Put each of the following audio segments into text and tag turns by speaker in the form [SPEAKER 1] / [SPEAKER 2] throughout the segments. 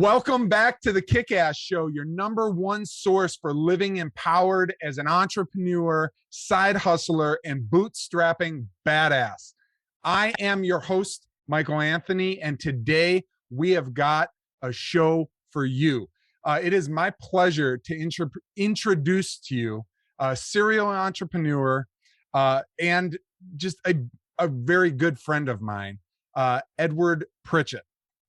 [SPEAKER 1] Welcome back to the Kick-Ass Show, your number one source for living empowered as an entrepreneur, side hustler, and bootstrapping badass. I am your host, Michael Anthony, and today we have got a show for you. It is my pleasure to introduce to you a serial entrepreneur and just a very good friend of mine, Edward Pritchett.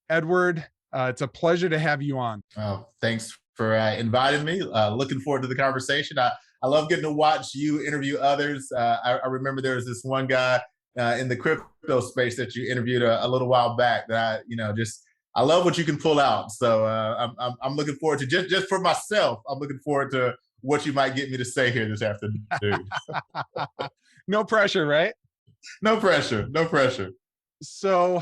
[SPEAKER 1] Edward, it's a pleasure to have you on.
[SPEAKER 2] Oh, thanks for inviting me. Looking forward to the conversation. I love getting to watch you interview others. I remember there was this one guy in the crypto space that you interviewed a little while back that I love what you can pull out. So I'm looking forward to just for myself. I'm looking forward to what you might get me to say here this afternoon.
[SPEAKER 1] No pressure, right?
[SPEAKER 2] No pressure. No pressure.
[SPEAKER 1] So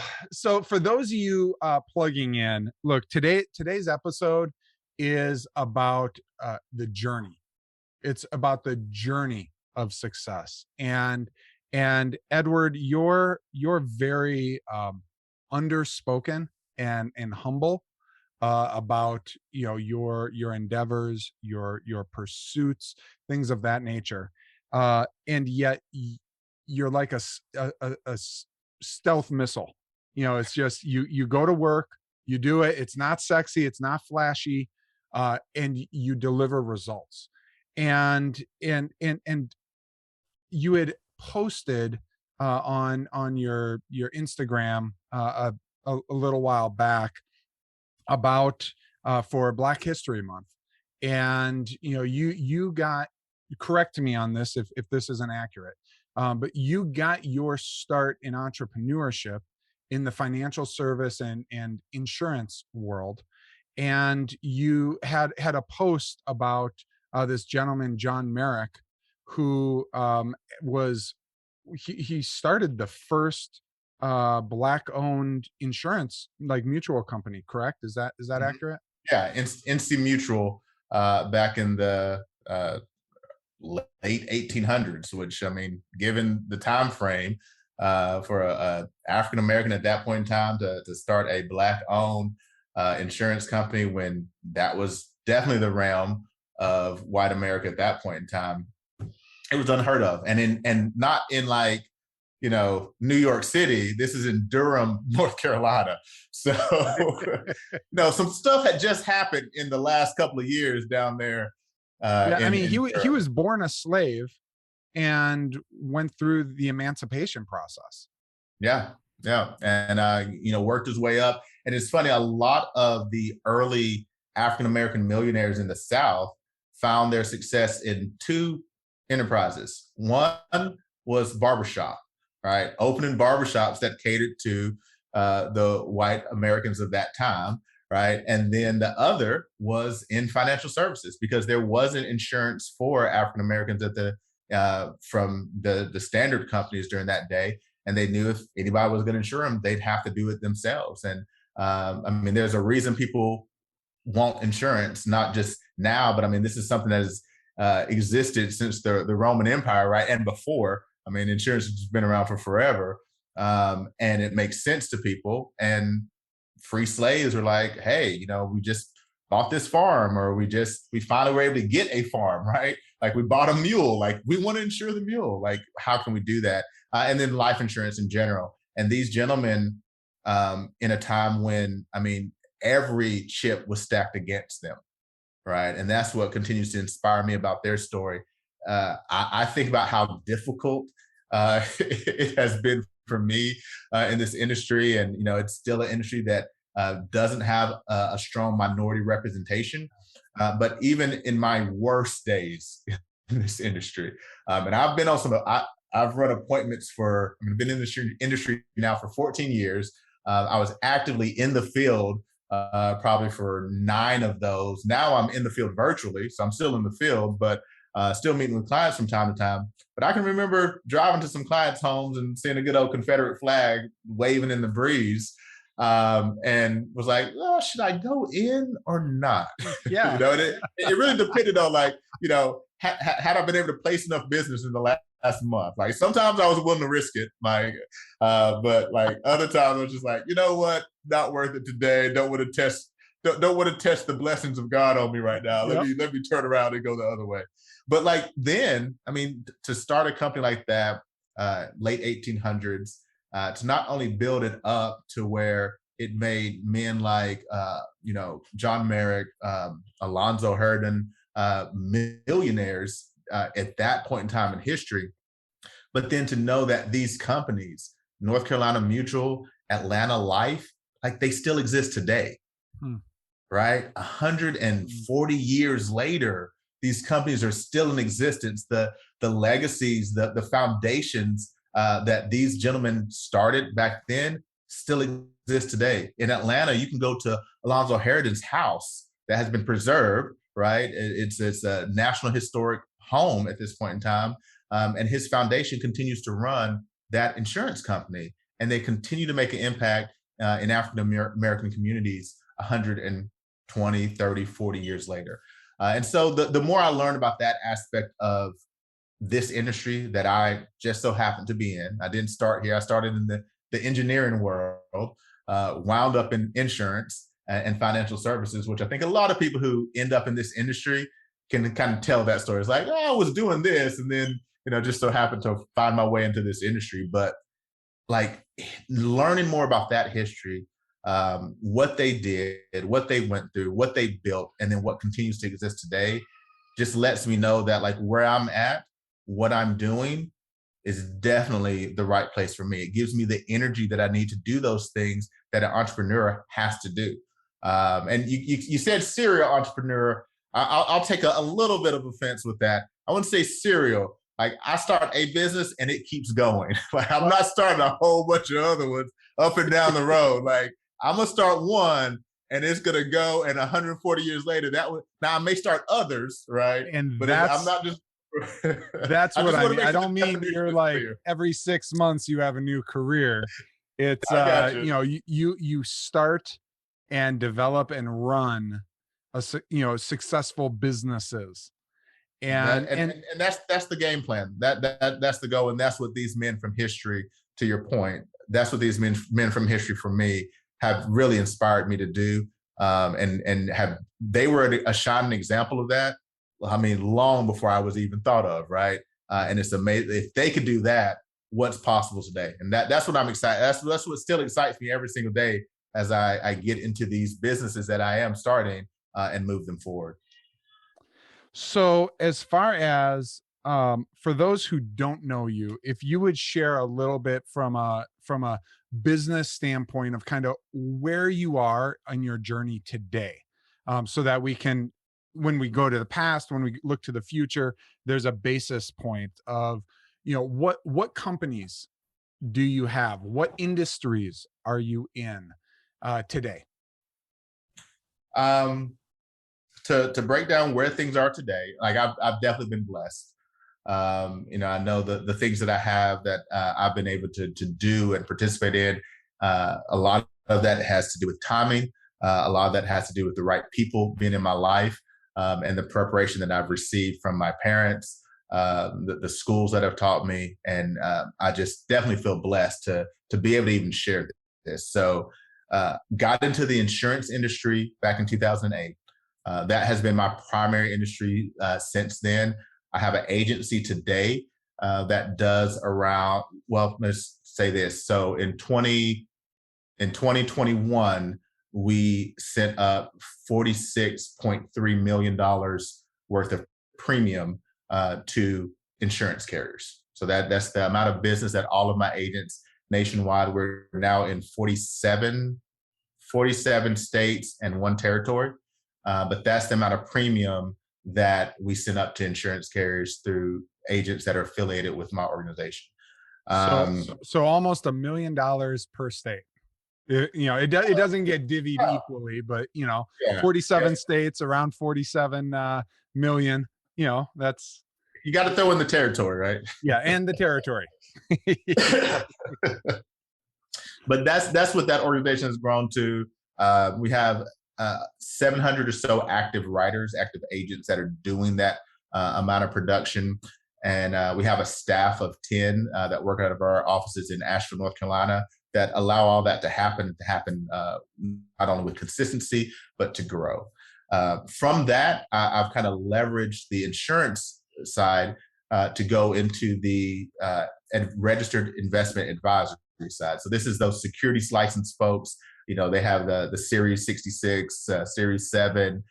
[SPEAKER 1] for those of you plugging in, look, today's episode is about the journey. It's about the journey of success. And Edward, you're very underspoken and humble about your endeavors, your pursuits, things of that nature. And yet you're like a stealth missile. It's just you go to work, you do it, it's not sexy, it's not flashy, and you deliver results. And you had posted on your Instagram a little while back about for Black History Month, and you got, correct me on this if this isn't accurate, but you got your start in entrepreneurship in the financial service and insurance world. And you had a post about this gentleman, John Merrick, who he started the first Black-owned insurance, like mutual company, correct? Is that accurate?
[SPEAKER 2] Yeah, NC Mutual back in the late 1800s, which, I mean, given the time frame for a African American at that point in time to start a Black-owned insurance company, when that was definitely the realm of white America at that point in time, it was unheard of. And not in like, New York City. This is in Durham, North Carolina. So, some stuff had just happened in the last couple of years down there.
[SPEAKER 1] He was born a slave and went through the emancipation process.
[SPEAKER 2] Yeah. And worked his way up. And it's funny, a lot of the early African-American millionaires in the South found their success in two enterprises. One was barbershop, right? Opening barbershops that catered to the white Americans of that time. Right. And then the other was in financial services, because there wasn't insurance for African Americans from the standard companies during that day. And they knew if anybody was going to insure them, they'd have to do it themselves. And there's a reason people want insurance, not just now, but this is something that has existed since the Roman Empire, right? And before. Insurance has been around for forever. And it makes sense to people. And free slaves are like, hey, we just bought this farm, or we finally were able to get a farm, right? Like, we bought a mule, like, we want to insure the mule. Like, how can we do that? And then life insurance in general. And these gentlemen, in a time when, every chip was stacked against them, right? And that's what continues to inspire me about their story. I think about how difficult it has been for me in this industry. And, it's still an industry that doesn't have a strong minority representation. But even in my worst days in this industry, and I've been on I've run appointments been in the industry now for 14 years. I was actively in the field probably for 9 of those. Now I'm in the field virtually, so I'm still in the field, but still meeting with clients from time to time. But I can remember driving to some clients' homes and seeing a good old Confederate flag waving in the breeze, and was like, oh, should I go in or not?
[SPEAKER 1] Yeah.
[SPEAKER 2] It really depended on, like, had I been able to place enough business in the last month. Like, sometimes I was willing to risk it, but like other times I was just like, you know what, not worth it today. Don't want to test don't want to test the blessings of God on me right now.
[SPEAKER 1] Yep.
[SPEAKER 2] Let me turn around and go the other way. But like then, I mean, to start a company like that, late 1800s, to not only build it up to where it made men like John Merrick, Alonzo Herndon, millionaires at that point in time in history. But then to know that these companies, North Carolina Mutual, Atlanta Life, like they still exist today, right? 140 years later, these companies are still in existence. The legacies, the foundations that these gentlemen started back then still exist today. In Atlanta, you can go to Alonzo Herndon's house that has been preserved, right? It's a National Historic Home at this point in time. And his foundation continues to run that insurance company. And they continue to make an impact in African American communities 120, 30, 40 years later. And so the more I learned about that aspect of this industry that I just so happened to be in, I didn't start here. I started in the engineering world, wound up in insurance and financial services, which I think a lot of people who end up in this industry can kind of tell that story. It's like, oh, I was doing this, and then just so happened to find my way into this industry. But like learning more about that history, what they did, what they went through, what they built, and then what continues to exist today, just lets me know that like where I'm at, what I'm doing is definitely the right place for me. It gives me the energy that I need to do those things that an entrepreneur has to do. And you said serial entrepreneur. I'll take a little bit of offense with that. I wouldn't say serial. Like I start a business and it keeps going. Like I'm not starting a whole bunch of other ones up and down the road. Like I'm gonna start one and it's gonna go. And 140 years later, now I may start others, right?
[SPEAKER 1] And
[SPEAKER 2] but I'm not just.
[SPEAKER 1] That's what I mean. I don't mean you're like clear. Every 6 months you have a new career. It's you start and develop and run successful businesses. And
[SPEAKER 2] that's the game plan. That's the goal, and that's what these men from history, to your point, that's what these men from history for me have really inspired me to do. They were a shining example of that. I mean, long before I was even thought of, right? And it's amazing if they could do that. What's possible today? And that's what I'm excited. That's what still excites me every single day as I get into these businesses that I am starting and move them forward.
[SPEAKER 1] So, as far as for those who don't know you, if you would share a little bit from a business standpoint of kind of where you are on your journey today, so that we can, when we go to the past, when we look to the future, there's a basis point of, what companies do you have? What industries are you in today?
[SPEAKER 2] To break down where things are today, like I've definitely been blessed. I know the things that I have that I've been able to do and participate in. A lot of that has to do with timing. A lot of that has to do with the right people being in my life. And the preparation that I've received from my parents, the schools that have taught me. And I just definitely feel blessed to be able to even share this. So got into the insurance industry back in 2008. That has been my primary industry since then. I have an agency today that does around, well, let's say this. So in 2021, we sent up $46.3 million worth of premium to insurance carriers. So that's the amount of business that all of my agents nationwide, we're now in 47 states and 1 territory. But that's the amount of premium that we send up to insurance carriers through agents that are affiliated with my organization.
[SPEAKER 1] So almost $1 million per state. It doesn't get divvied equally, but 47 states, around 47 million. That's,
[SPEAKER 2] you got to throw in the territory, right?
[SPEAKER 1] Yeah, and the territory.
[SPEAKER 2] But that's what that organization has grown to. We have 700 or so active writers, active agents that are doing that amount of production. And we have a staff of 10 that work out of our offices in Asheville, North Carolina, that allow all that to happen not only with consistency, but to grow. From that, I've kind of leveraged the insurance side to go into the registered investment advisory side. So this is those securities licensed folks. They have the Series 66, Series 7.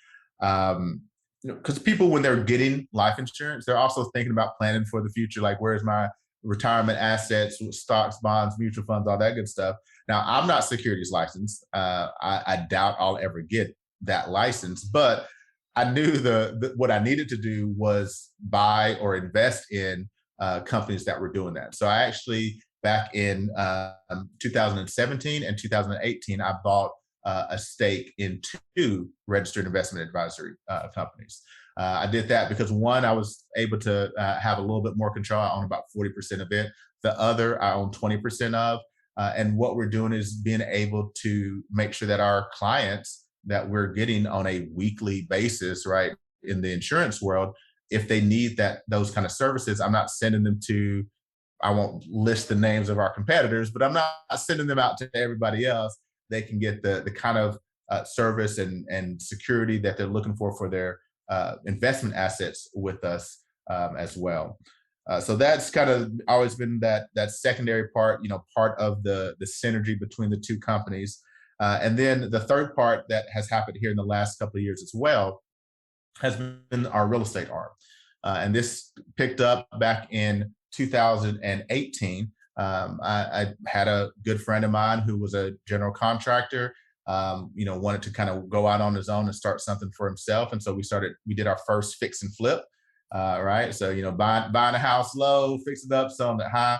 [SPEAKER 2] Because people, when they're getting life insurance, they're also thinking about planning for the future. Like, where's my retirement assets, stocks, bonds, mutual funds, all that good stuff. Now, I'm not securities licensed. I doubt I'll ever get that license, but I knew what I needed to do was buy or invest in companies that were doing that. So I actually, back in 2017 and 2018, I bought a stake in 2 registered investment advisory companies. I did that because, one, I was able to have a little bit more control. I own about 40% of it. The other, I own 20% of. And what we're doing is being able to make sure that our clients that we're getting on a weekly basis, right, in the insurance world, if they need those kind of services, I'm not sending them to, I won't list the names of our competitors, but I'm not sending them out to everybody else. They can get the kind of service and security that they're looking for their investment assets with us as well. So that's kind of always been that secondary part, part of the synergy between the 2 companies. And then the third part that has happened here in the last couple of years as well has been our real estate arm. And this picked up back in 2018. I had a good friend of mine who was a general contractor, wanted to kind of go out on his own and start something for himself. And so we did our first fix and flip, right? So, buying a house low, fix it up, selling it high.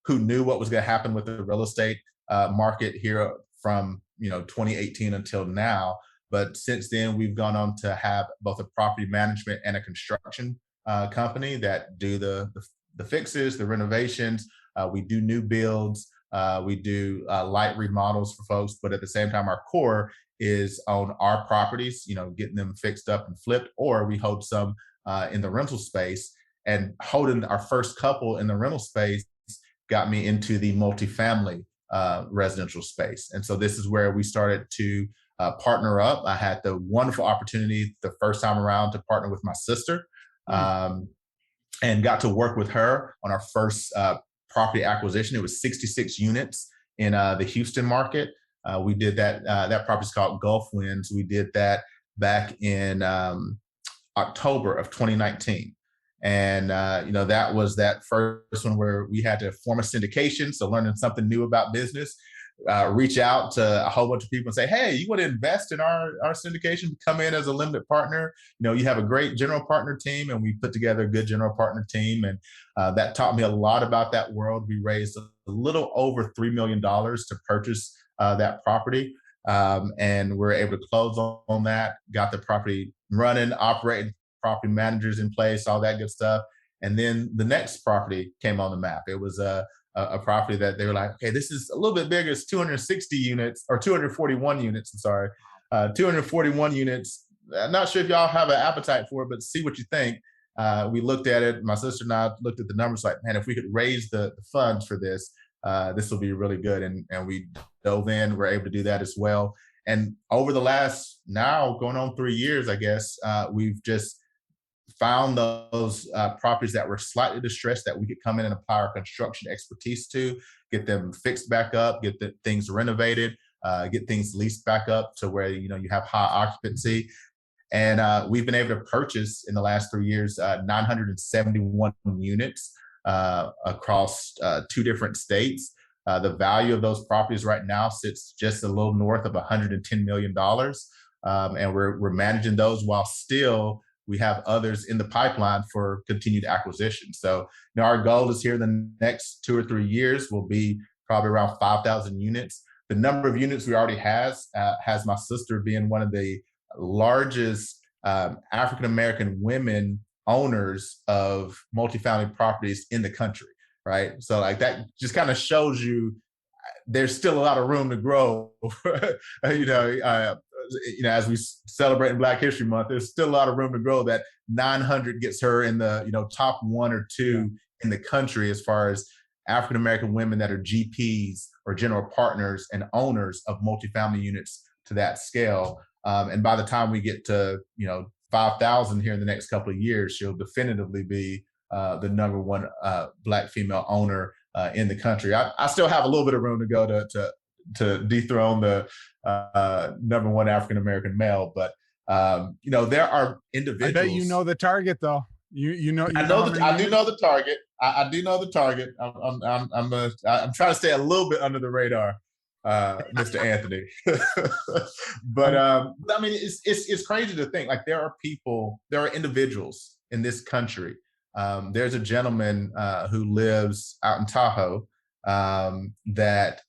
[SPEAKER 2] Who knew what was going to happen with the real estate market here from 2018 until now? But since then, we've gone on to have both a property management and a construction company that do the fixes, the renovations. We do new builds. We do light remodels for folks, but at the same time, our core is on our properties, getting them fixed up and flipped, or we hold some in the rental space. And holding our first couple in the rental space got me into the multifamily residential space. And so this is where we started to partner up. I had the wonderful opportunity the first time around to partner with my sister, and got to work with her on our first property acquisition. It was 66 units in the Houston market. We did that. That property is called Gulf Winds. We did that back in October of 2019. And, that was that first one where we had to form a syndication. So learning something new about business, reach out to a whole bunch of people and say, hey, you want to invest in our syndication? Come in as a limited partner. You have a great general partner team, and we put together a good general partner team. And that taught me a lot about that world. We raised a little over $3 million to purchase that property. And we're able to close on that, got the property running, operating, property managers in place, all that good stuff. And then the next property came on the map. It was a property that they were like, okay, this is a little bit bigger. It's 260 units or 241 units. I'm sorry, 241 units. I'm not sure if y'all have an appetite for it, but see what you think. We looked at it. My sister and I looked at the numbers like, man, if we could raise the funds for this, this will be really good. And we dove in. We're able to do that as well. And over the last, now going on 3 years, I guess, we've just found those properties that were slightly distressed that we could come in and apply our construction expertise to, get them fixed back up, get the things renovated, get things leased back up to where you have high occupancy. And we've been able to purchase in the last 3 years 971 units across 2 different states. The value of those properties right now sits just a little north of $110 million. And we're managing those while still we have others in the pipeline for continued acquisition. So our goal is here in the next 2 or 3 years will be probably around 5,000 units. The number of units we already has my sister being one of the largest African-American women owners of multifamily properties in the country, right? So like that just kind of shows you there's still a lot of room to grow. As we celebrate in Black History Month, there's still a lot of room to grow. That 900 gets her in the top 1 or 2 in the country as far as African American women that are GPs or general partners and owners of multifamily units to that scale. And by the time we get to 5,000 here in the next couple of years, she'll definitively be the number one Black female owner in the country. I still have a little bit of room to go to dethrone the number one African American male, but there are individuals.
[SPEAKER 1] I bet you know the target, though. You know.
[SPEAKER 2] I do know the target. I do know the target. I'm trying to stay a little bit under the radar, Mr. Anthony. But I mean, it's crazy to think, like, there are individuals in this country. There's a gentleman who lives out in Tahoe that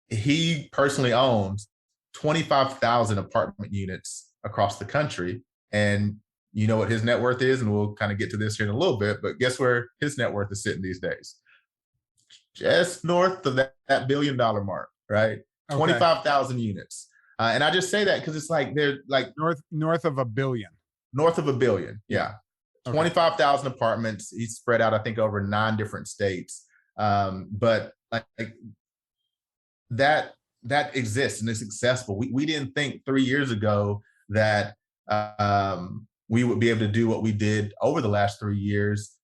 [SPEAKER 2] he personally owns 25,000 apartment units across the country. And you know what his net worth is, and we'll kind of get to this here in a little bit, but guess where his net worth is sitting these days? Just north of that $1 billion mark, right? Okay. 25,000 units. And I just say that because it's like they're like
[SPEAKER 1] north of $1 billion.
[SPEAKER 2] North of $1 billion, yeah. Okay. 25,000 apartments. He's spread out, I think, over 9 different states. But like that exists and is accessible. We didn't think 3 years ago that we would be able to do what we did over the last 3 years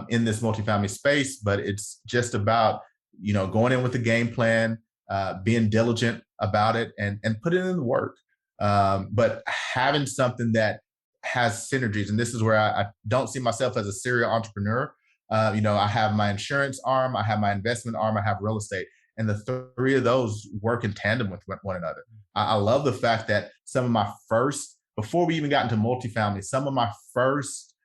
[SPEAKER 2] in this multifamily space. But it's just about going in with a game plan, being diligent about it, and putting in the work. But having something that has synergies, and this is where I don't see myself as a serial entrepreneur. I have my insurance arm, I have my investment arm, I have real estate. And the 3 of those work in tandem with one another. I love the fact that some of my first, before we even got into multifamily, some of my first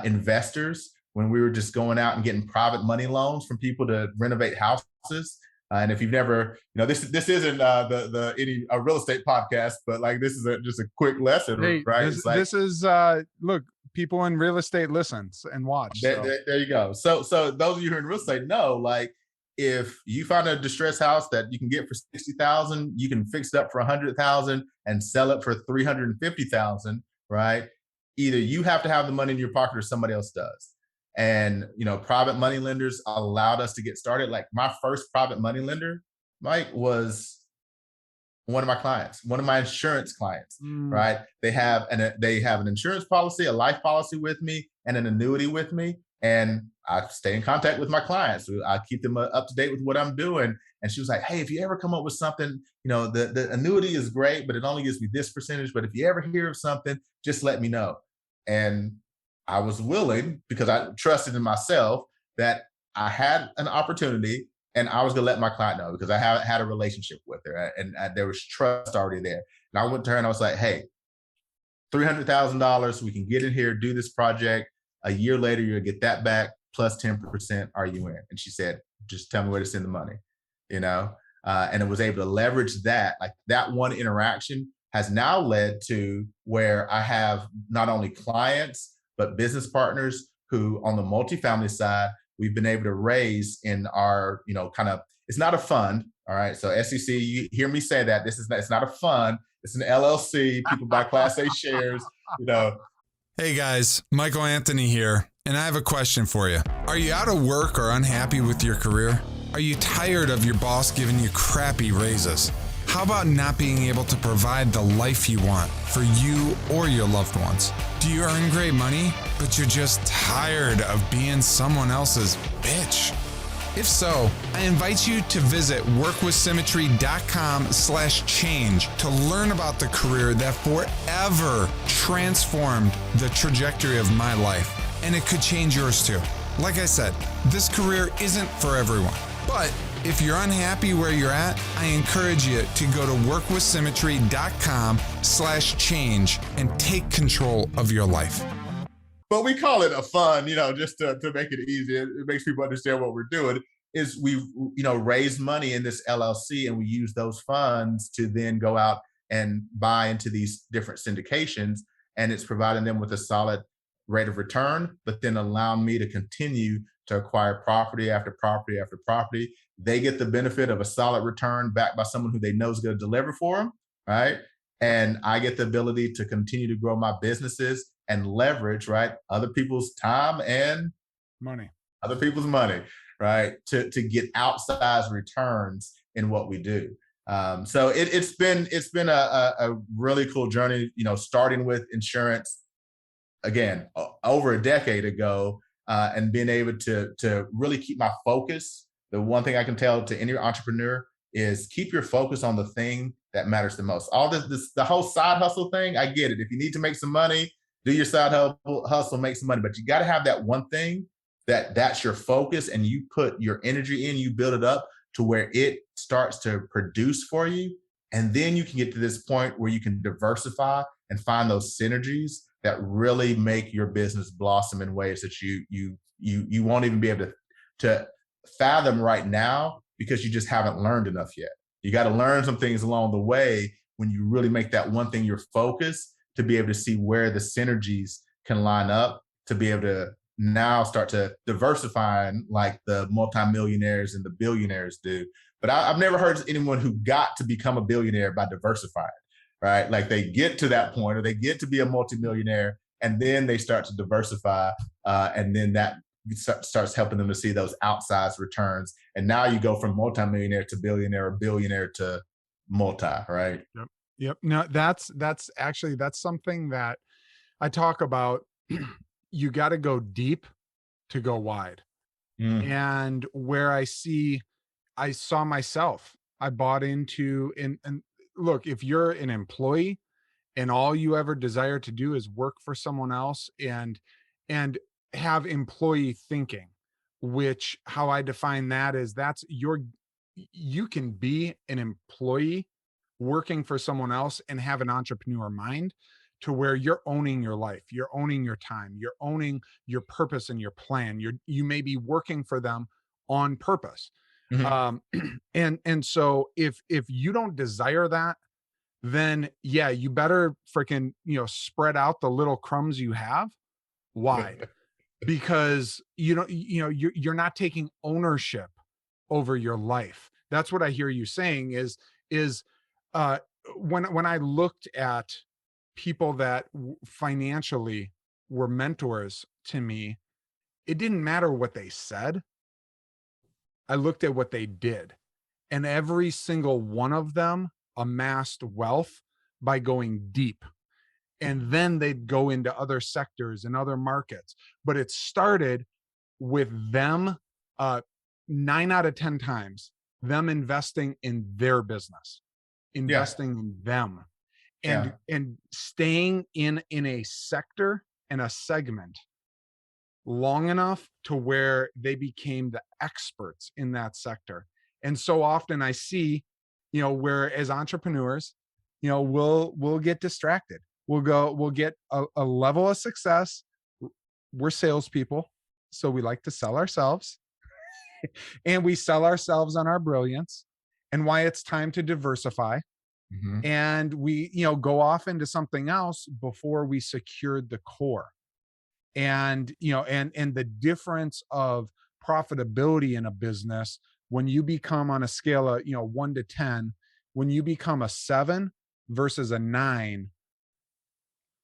[SPEAKER 2] investors, when we were just going out and getting private money loans from people to renovate houses. And if you've never, this isn't a real estate podcast, but like this is just a quick lesson, right?
[SPEAKER 1] This is look, people in real estate listen and watch.
[SPEAKER 2] There you go. So those of you who are in real estate know, like, if you find a distressed house that you can get for $60,000, you can fix it up for $100,000 and sell it for $350,000, right? Either you have to have the money in your pocket or somebody else does. And private money lenders allowed us to get started. Like, my first private money lender, Mike, was one of my clients, one of my insurance clients, right? They have an insurance policy, a life policy with me, and an annuity with me. And I stay in contact with my clients. I keep them up to date with what I'm doing. And she was like, hey, if you ever come up with something, the annuity is great, but it only gives me this percentage. But if you ever hear of something, just let me know. And I was willing, because I trusted in myself, that I had an opportunity and I was going to let my client know, because I had a relationship with her and there was trust already there. And I went to her and I was like, hey, $300,000, we can get in here, do this project. A year later, you'll get that back plus 10%. Are you in? And she said, just tell me where to send the money, and it was able to leverage that. Like, that one interaction has now led to where I have not only clients, but business partners who, on the multifamily side, we've been able to raise in our, it's not a fund. All right. So SEC, you hear me say that it's not a fund. It's an LLC. People buy Class A shares,
[SPEAKER 3] Hey guys, Michael Anthony here, and I have a question for you. Are you out of work or unhappy with your career? Are you tired of your boss giving you crappy raises? How about not being able to provide the life you want for you or your loved ones? Do you earn great money, but you're just tired of being someone else's bitch? If so, I invite you to visit workwithsymmetry.com/change to learn about the career that forever transformed the trajectory of my life. And it could change yours too. Like I said, this career isn't for everyone. But if you're unhappy where you're at, I encourage you to go to workwithsymmetry.com/change and take control of your life.
[SPEAKER 2] But we call it a fund, just to make it easy. It makes people understand what we're doing. Is we've, raised money in this LLC, and we use those funds to then go out and buy into these different syndications. And it's providing them with a solid rate of return, but then allowing me to continue to acquire property after property after property. They get the benefit of a solid return backed by someone who they know is going to deliver for them, right? And I get the ability to continue to grow my businesses and leverage, right, other people's time and
[SPEAKER 1] money.
[SPEAKER 2] Other people's money. right? To get outsized returns in what we do. So it's been a really cool journey, starting with insurance again over a decade ago, and being able to really keep my focus. The one thing I can tell to any entrepreneur is keep your focus on the thing that matters the most. All the whole side hustle thing, I get it. If you need to make some money, do your side hustle, make some money. But you got to have that one thing that's your focus, and you put your energy in, you build it up to where it starts to produce for you. And then you can get to this point where you can diversify and find those synergies that really make your business blossom in ways that you won't even be able to fathom right now, because you just haven't learned enough yet. You got to learn some things along the way when you really make that one thing your focus, to be able to see where the synergies can line up, to be able to now start to diversify like the multimillionaires and the billionaires do. But I've never heard anyone who got to become a billionaire by diversifying, right? Like they get to that point, or they get to be a multimillionaire, and then they start to diversify, and then that starts helping them to see those outsized returns. And now you go from multimillionaire to billionaire, or billionaire to multi, right?
[SPEAKER 1] Yep. No, that's something that I talk about. You got to go deep to go wide. And where I saw myself, I bought into, and look, if you're an employee and all you ever desire to do is work for someone else and have employee thinking, which how I define that is you can be an employee working for someone else and have an entrepreneur mind, to where you're owning your life, you're owning your time, you're owning your purpose and your plan. You may be working for them on purpose. And so if you don't desire that, then yeah, you better freaking, spread out the little crumbs you have wide, because you're not taking ownership over your life. That's what I hear you saying is when I looked at people that financially were mentors to me, it didn't matter what they said. I looked at what they did, and every single one of them amassed wealth by going deep. And then they'd go into other sectors and other markets. But it started with them, 9 out of 10 times, them investing in their business, investing in them. And staying in a sector and a segment long enough to where they became the experts in that sector. And so often I see, where as entrepreneurs, we'll get distracted. We'll get a level of success. We're salespeople, so we like to sell ourselves, and we sell ourselves on our brilliance and why it's time to diversify. And we, go off into something else before we secured the core. And, and the difference of profitability in a business, when you become on a scale of, 1 to 10, when you become a 7 versus a 9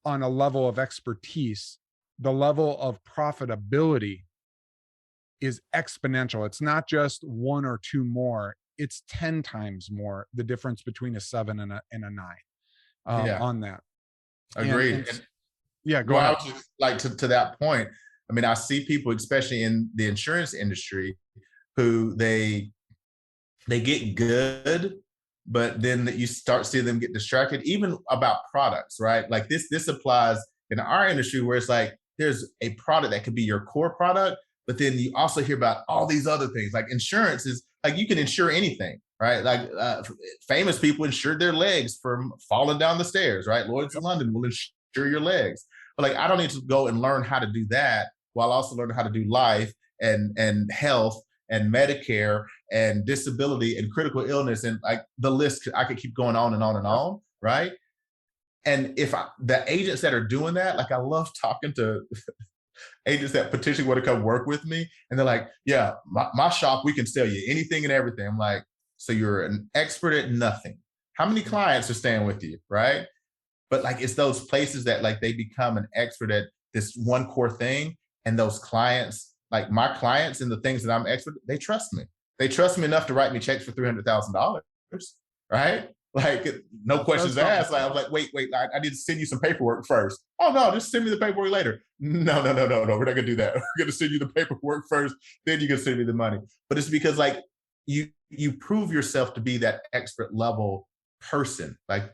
[SPEAKER 1] on a level of expertise, the level of profitability is exponential. It's not just 1 or 2 more. It's 10 times more, the difference between a 7 and a 9 on that.
[SPEAKER 2] Agreed.
[SPEAKER 1] Go ahead.
[SPEAKER 2] Just like to that point, I mean, I see people, especially in the insurance industry, who they get good, but then you start seeing them get distracted, even about products, right? Like this applies in our industry, where it's like there's a product that could be your core product, but then you also hear about all these other things. Like insurance is like, you can insure anything, right? Like famous people insured their legs from falling down the stairs, right? Lloyd's of London will insure your legs. But like, I don't need to go and learn how to do that while also learning how to do life and health and Medicare and disability and critical illness. And like the list, I could keep going on and on and on, right? And if the agents that are doing that, like I love talking to agents that potentially want to come work with me. And they're like, yeah, my shop, we can sell you anything and everything. I'm like, so you're an expert at nothing. How many clients are staying with you, right? But like, it's those places that like they become an expert at this one core thing, and those clients like my clients and the things that I'm expert, they trust me. They trust me enough to write me checks for $300,000, right? Like no questions asked. Like I was like, wait, I need to send you some paperwork first. Oh no, just send me the paperwork later. No, we're not gonna do that. We're gonna send you the paperwork first, then you can send me the money. But it's because like you prove yourself to be that expert level person. Like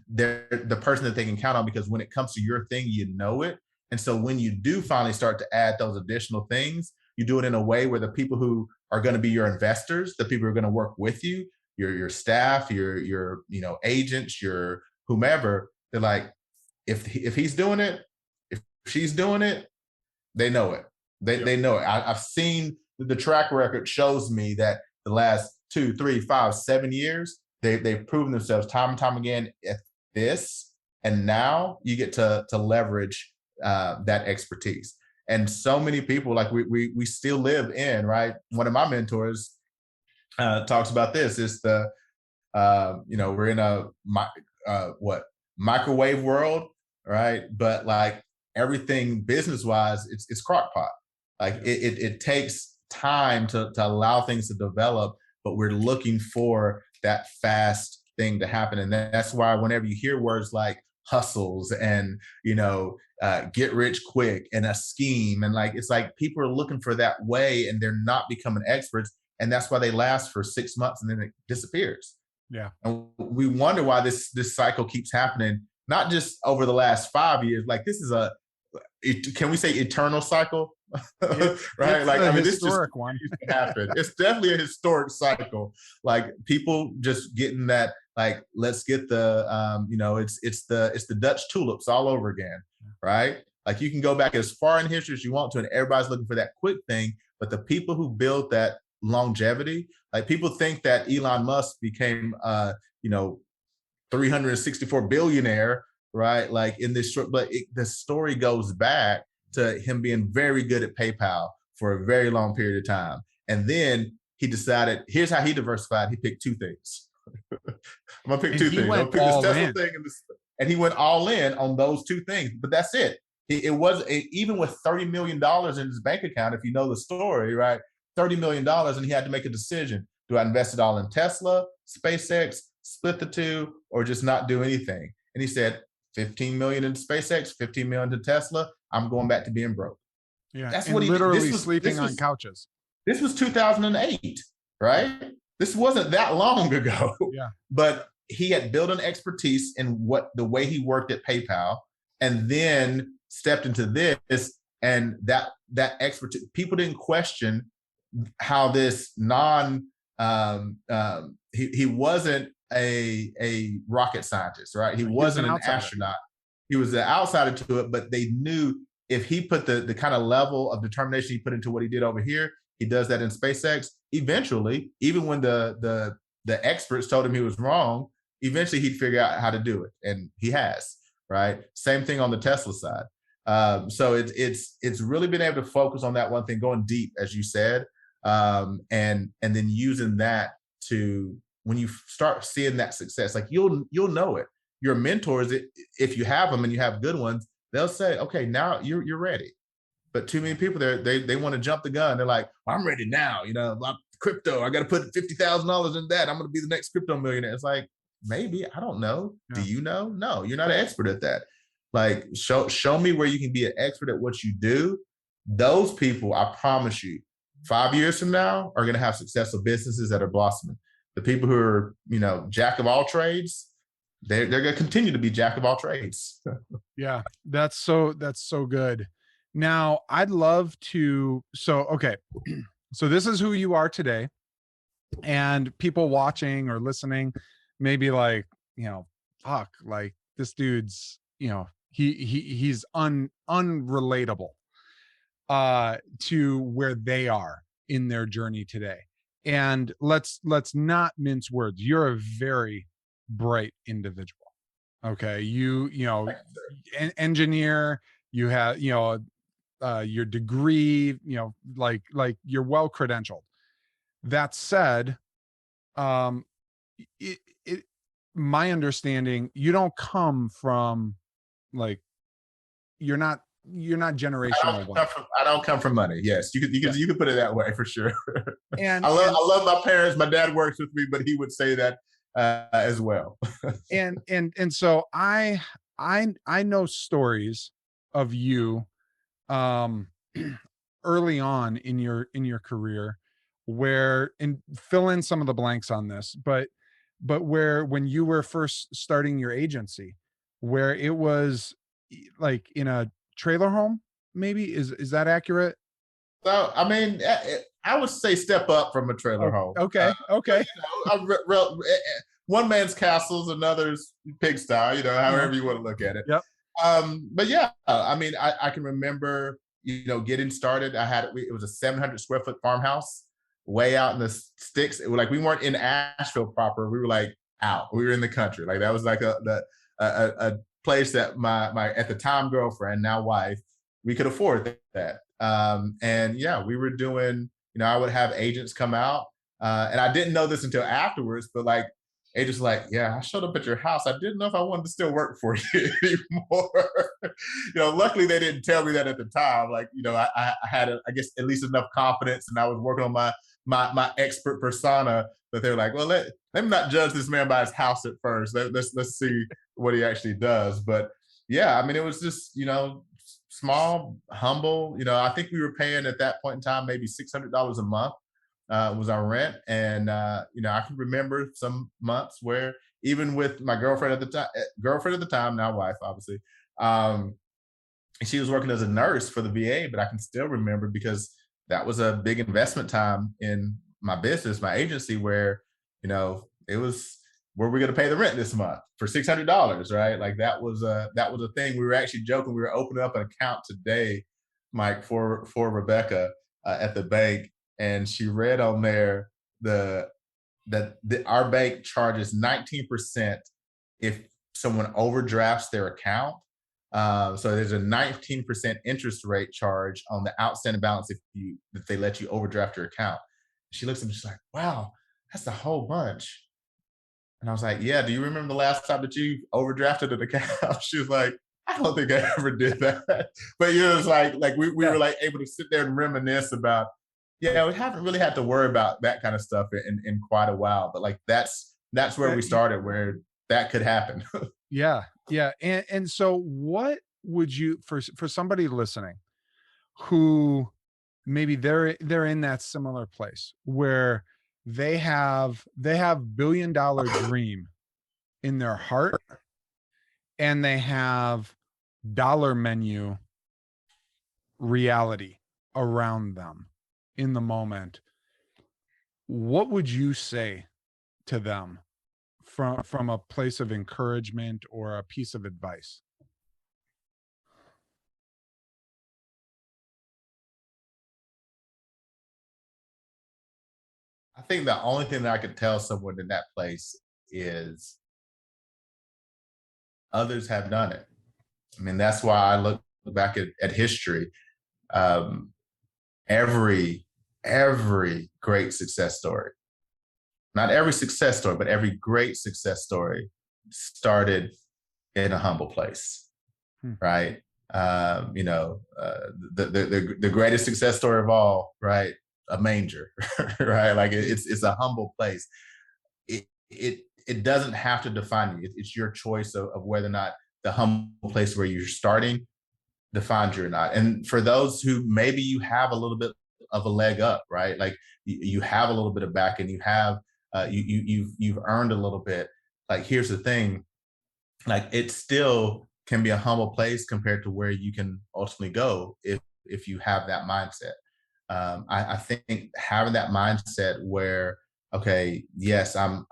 [SPEAKER 2] they're the person that they can count on, because when it comes to your thing, you know it. And so when you do finally start to add those additional things, you do it in a way where the people who are going to be your investors, the people who are going to work with you, your staff, your agents, your whomever, they're like, if he's doing it, if she's doing it, they know it. They know it. I've seen the track record shows me that the last 2, 3, 5, 7 years, they've proven themselves time and time again at this. And now you get to leverage that expertise. And so many people, like we still live in, right? One of my mentors talks about this. It's the we're in a microwave world, right? But like everything business wise, it's crock pot. Like it takes time to allow things to develop, but we're looking for that fast thing to happen. And that's why whenever you hear words like hustles and get rich quick and a scheme, and like it's like people are looking for that way and they're not becoming experts, and that's why they last for 6 months and then it disappears.
[SPEAKER 1] Yeah.
[SPEAKER 2] And we wonder why this cycle keeps happening, not just over the last 5 years. Like this is can we say eternal cycle? Right? Like, I mean, this just
[SPEAKER 1] one.
[SPEAKER 2] happened. It's definitely a historic cycle. Like people just getting that, like, let's get the, it's the Dutch tulips all over again, right? Like you can go back as far in history as you want to, and everybody's looking for that quick thing. But the people who built that longevity, like people think that Elon Musk became, 364 billionaire, right? Like in this short, but the story goes back to him being very good at PayPal for a very long period of time. And then he decided, here's how he diversified. He picked two things. I'm gonna pick two things. I'm gonna pick this Tesla thing and he went all in on those two things. But that's it. Even with $30 million in his bank account, if you know the story, right? $30 million, and he had to make a decision. Do I invest it all in Tesla, SpaceX, split the two, or just not do anything? And he said, 15 million into SpaceX, 15 million to Tesla. I'm going back to being broke.
[SPEAKER 1] Yeah, that's what he literally sleeping on couches.
[SPEAKER 2] This was 2008, right? This wasn't that long ago.
[SPEAKER 1] Yeah.
[SPEAKER 2] But he had built an expertise in the way he worked at PayPal, and then stepped into this, and that expertise. People didn't question how this he wasn't a rocket scientist, right? He wasn't an astronaut. He was an outsider to it, but they knew if he put the kind of level of determination he put into what he did over here, he does that in SpaceX. Eventually, even when the experts told him he was wrong, eventually he'd figure out how to do it, and he has, right? Same thing on the Tesla side. So it's really been able to focus on that one thing, going deep, as you said, and then using that to, when you start seeing that success, like you'll know it. Your mentors, if you have them and you have good ones, they'll say, okay, now you're ready. But too many people they want to jump the gun. They're like, well, I'm ready now. Crypto, I got to put $50,000 in that. I'm going to be the next crypto millionaire. It's like, maybe, I don't know. Yeah. Do you know? No, you're not an expert at that. Like, show me where you can be an expert at what you do. Those people, I promise you, 5 years from now are going to have successful businesses that are blossoming. The people who are, jack of all trades, they're going to continue to be jack of all trades.
[SPEAKER 1] Yeah, that's so good. Now, I'd love to, okay. So this is who you are today, and people watching or listening may be like, fuck, like this dude's, he's unrelatable to where they are in their journey today. And let's not mince words. You're a very bright individual. Okay. Engineer, you have, your degree, like you're well credentialed. That said, my understanding, you don't come from, like, you're not you're not generational wealth.
[SPEAKER 2] I don't come from money. Yes, you could put it that way for sure.
[SPEAKER 1] And
[SPEAKER 2] I love my parents. My dad works with me, but he would say that as well.
[SPEAKER 1] and so I know stories of you early on in your career where, and fill in some of the blanks on this, but where when you were first starting your agency, where it was like in a trailer home, maybe is that accurate?
[SPEAKER 2] So I mean, I would say step up from a trailer home.
[SPEAKER 1] Okay.
[SPEAKER 2] One man's castle's another's pigsty. However you want to look at it.
[SPEAKER 1] Yep.
[SPEAKER 2] But yeah, I mean, I can remember, getting started. It was a 700 square foot farmhouse way out in the sticks. It was like we weren't in Asheville proper. We were like out. We were in the country. Like that was like a place that my at the time girlfriend, now wife, we could afford that. And yeah, we were doing. I would have agents come out, and I didn't know this until afterwards. But like agents like, yeah, I showed up at your house. I didn't know if I wanted to still work for you anymore. Luckily they didn't tell me that at the time. Like, I had, I guess, at least enough confidence, and I was working on my expert persona that they're like, well, let me not judge this man by his house at first. Let's see what he actually does. But yeah, I mean, it was just, small, humble. I think we were paying at that point in time maybe $600 a month. Was our rent. And, I can remember some months where even with my girlfriend at the time, now wife, obviously, she was working as a nurse for the VA, but I can still remember because that was a big investment time in my business, my agency, where, it was, where we're going to pay the rent this month for $600, right? Like that was a thing. We were actually joking. We were opening up an account today, Mike, for Rebecca at the bank. And she read on there that our bank charges 19% if someone overdrafts their account. So there's a 19% interest rate charge on the outstanding balance if they let you overdraft your account. She looks at me, she's like, wow, that's a whole bunch. And I was like, yeah, do you remember the last time that you overdrafted an account? She was like, I don't think I ever did that. But it was like we were like able to sit there and reminisce about, yeah, we haven't really had to worry about that kind of stuff in quite a while. But like that's where we started, where that could happen.
[SPEAKER 1] Yeah. And so what would you, for somebody listening who maybe they're in that similar place where they have $1 billion dream in their heart, and they have dollar menu reality around them in the moment, what would you say to them from a place of encouragement or a piece of advice?
[SPEAKER 2] I think the only thing that I could tell someone in that place is others have done it. I mean, that's why I look back at history. Every great success story, not every success story, but every great success story started in a humble place, right? The greatest success story of all, right? A manger, right? Like it's a humble place. It doesn't have to define you. It's your choice of whether or not the humble place where you're starting defines you or not. And for those who maybe you have a little bit of a leg up, right? Like you have a little bit of back, and you have you've earned a little bit. Like here's the thing, like it still can be a humble place compared to where you can ultimately go if you have that mindset. I think having that mindset where, okay, yes, I'm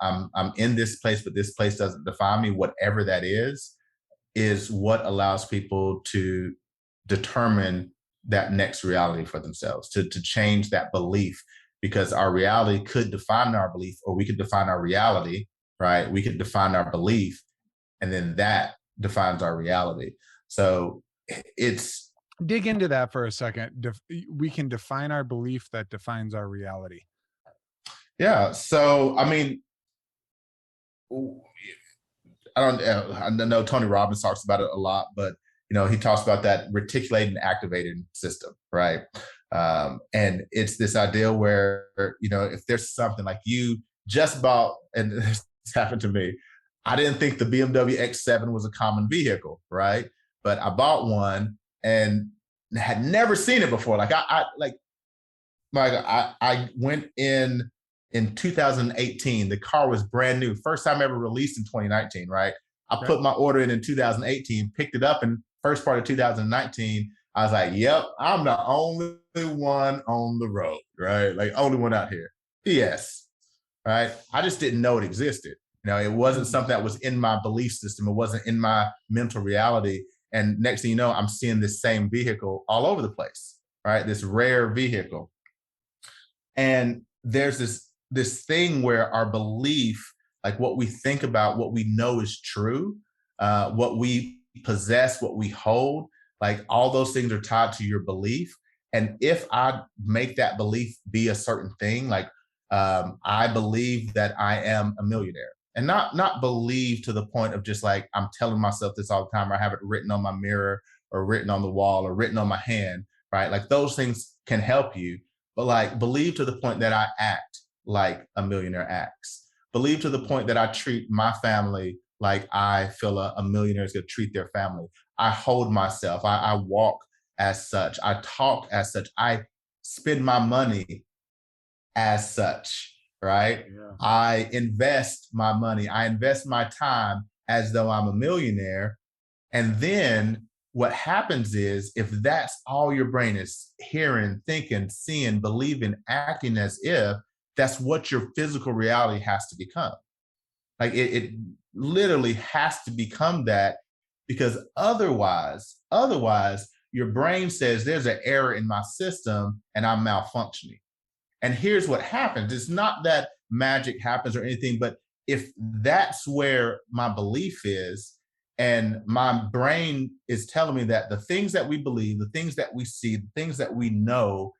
[SPEAKER 2] in this place, but this place doesn't define me. Whatever that is what allows people to determine that next reality for themselves, to change that belief, because our reality could define our belief, or we could define our reality, right? We could define our belief, and then that defines our reality. So it's,
[SPEAKER 1] dig into that for a second. We can define our belief that defines our reality.
[SPEAKER 2] Yeah. So, I mean, I know Tony Robbins talks about it a lot, but he talks about that reticulating activating system, right? And it's this idea where, if there's something like you just bought, and this happened to me, I didn't think the BMW X7 was a common vehicle, right? But I bought one and had never seen it before. Like I went in 2018. The car was brand new. First time ever released in 2019, right? I put my order in 2018, picked it up in first part of 2019. I was like, yep, I'm the only one on the road, right? Like only one out here. Yes, right? I just didn't know it existed. It wasn't something that was in my belief system. It wasn't in my mental reality. And next thing you know, I'm seeing this same vehicle all over the place, right? This rare vehicle. And there's this thing where our belief, like what we think about, what we know is true, what we possess, what we hold, like all those things are tied to your belief. And if I make that belief be a certain thing, like I believe that I am a millionaire, and not believe to the point of just like I'm telling myself this all the time, or I have it written on my mirror or written on the wall or written on my hand, right? Like those things can help you, but like believe to the point that I act like a millionaire acts. Believe to the point that I treat my family like I feel a millionaire is going to treat their family. I hold myself. I walk as such. I talk as such. I spend my money as such, right? Yeah. I invest my money. I invest my time as though I'm a millionaire. And then what happens is, if that's all your brain is hearing, thinking, seeing, believing, acting as if, that's what your physical reality has to become. Like it literally has to become that, because otherwise your brain says there's an error in my system and I'm malfunctioning. And here's what happens. It's not that magic happens or anything, but if that's where my belief is, and my brain is telling me that the things that we believe, the things that we see, the things that we know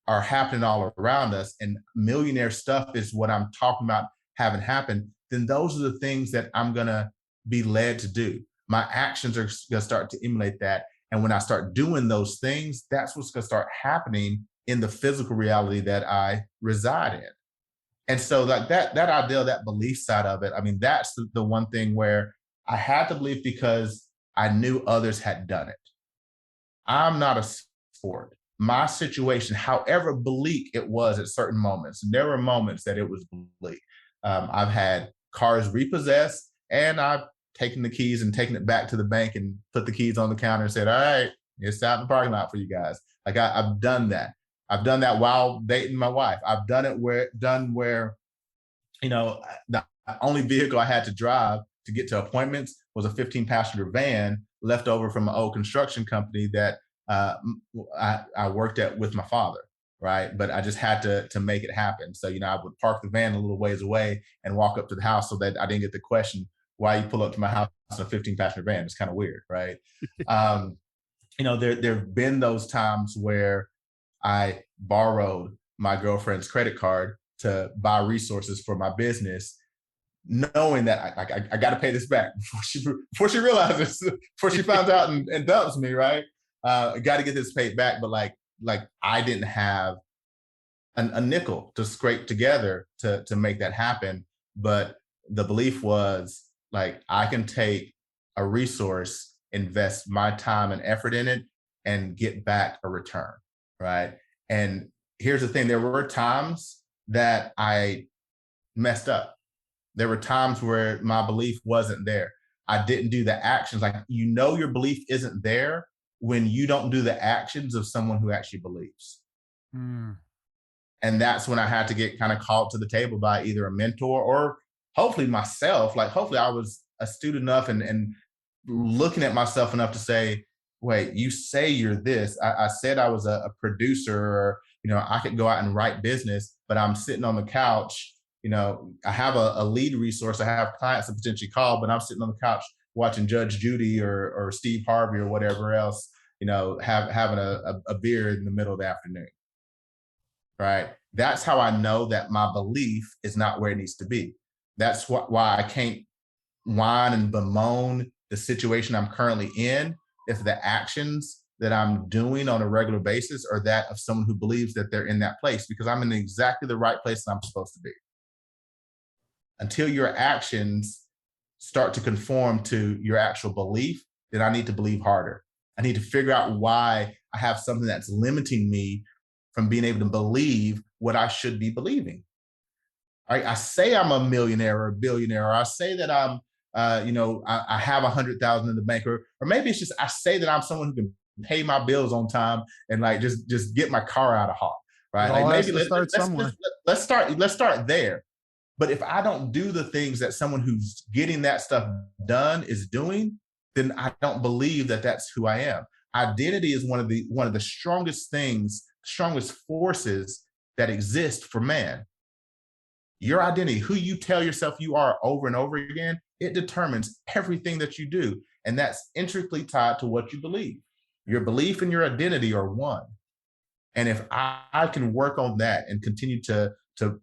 [SPEAKER 2] are happening all around us, and millionaire stuff is what I'm talking about having happen, then those are the things that I'm going to be led to do. My actions are going to start to emulate that. And when I start doing those things, that's what's going to start happening in the physical reality that I reside in. And so like that idea, that belief side of it, I mean, that's the one thing where I had to believe because I knew others had done it. I'm not a sport. My situation, however bleak it was at certain moments, and there were moments that it was bleak. I've had cars repossessed, and I've taken the keys and taken it back to the bank and put the keys on the counter and said, all right, it's out in the parking lot for you guys. Like I've done that. I've done that while dating my wife. I've done it where, the only vehicle I had to drive to get to appointments was a 15-passenger van left over from an old construction company that I worked at with my father, right? But I just had to make it happen. So, I would park the van a little ways away and walk up to the house so that I didn't get the question, why you pull up to my house in a 15-passenger van? It's kind of weird, right? There have been those times where I borrowed my girlfriend's credit card to buy resources for my business, knowing that I got to pay this back before she realizes, before she finds out and dumps me, right? I got to get this paid back. But like I didn't have a nickel to scrape together to make that happen. But the belief was like, I can take a resource, invest my time and effort in it, and get back a return, right? And here's the thing. There were times that I messed up. There were times where my belief wasn't there. I didn't do the actions. Like, your belief isn't there when you don't do the actions of someone who actually believes. Mm. And that's when I had to get kind of called to the table by either a mentor or hopefully myself. Like, hopefully I was astute enough and looking at myself enough to say, wait, you say you're this. I said I was a producer, or, I could go out and write business, but I'm sitting on the couch. I have a lead resource. I have clients to potentially call, but I'm sitting on the couch watching Judge Judy or Steve Harvey or whatever else, having a beer in the middle of the afternoon, right? That's how I know that my belief is not where it needs to be. That's why I can't whine and bemoan the situation I'm currently in, if the actions that I'm doing on a regular basis are that of someone who believes that they're in that place, because I'm in exactly the right place that I'm supposed to be. Until your actions start to conform to your actual belief, then I need to believe harder. I need to figure out why I have something that's limiting me from being able to believe what I should be believing. I say I'm a millionaire or a billionaire, or I say that I'm, I have 100,000 in the bank, or maybe it's just I say that I'm someone who can pay my bills on time and like just get my car out of hawk, right? Like maybe let's start there. But if I don't do the things that someone who's getting that stuff done is doing, then I don't believe that that's who I am. Identity is one of the strongest things, strongest forces that exist for man. Your identity, who you tell yourself you are over and over again, it determines everything that you do. And that's intricately tied to what you believe. Your belief and your identity are one. And if I can work on that and continue to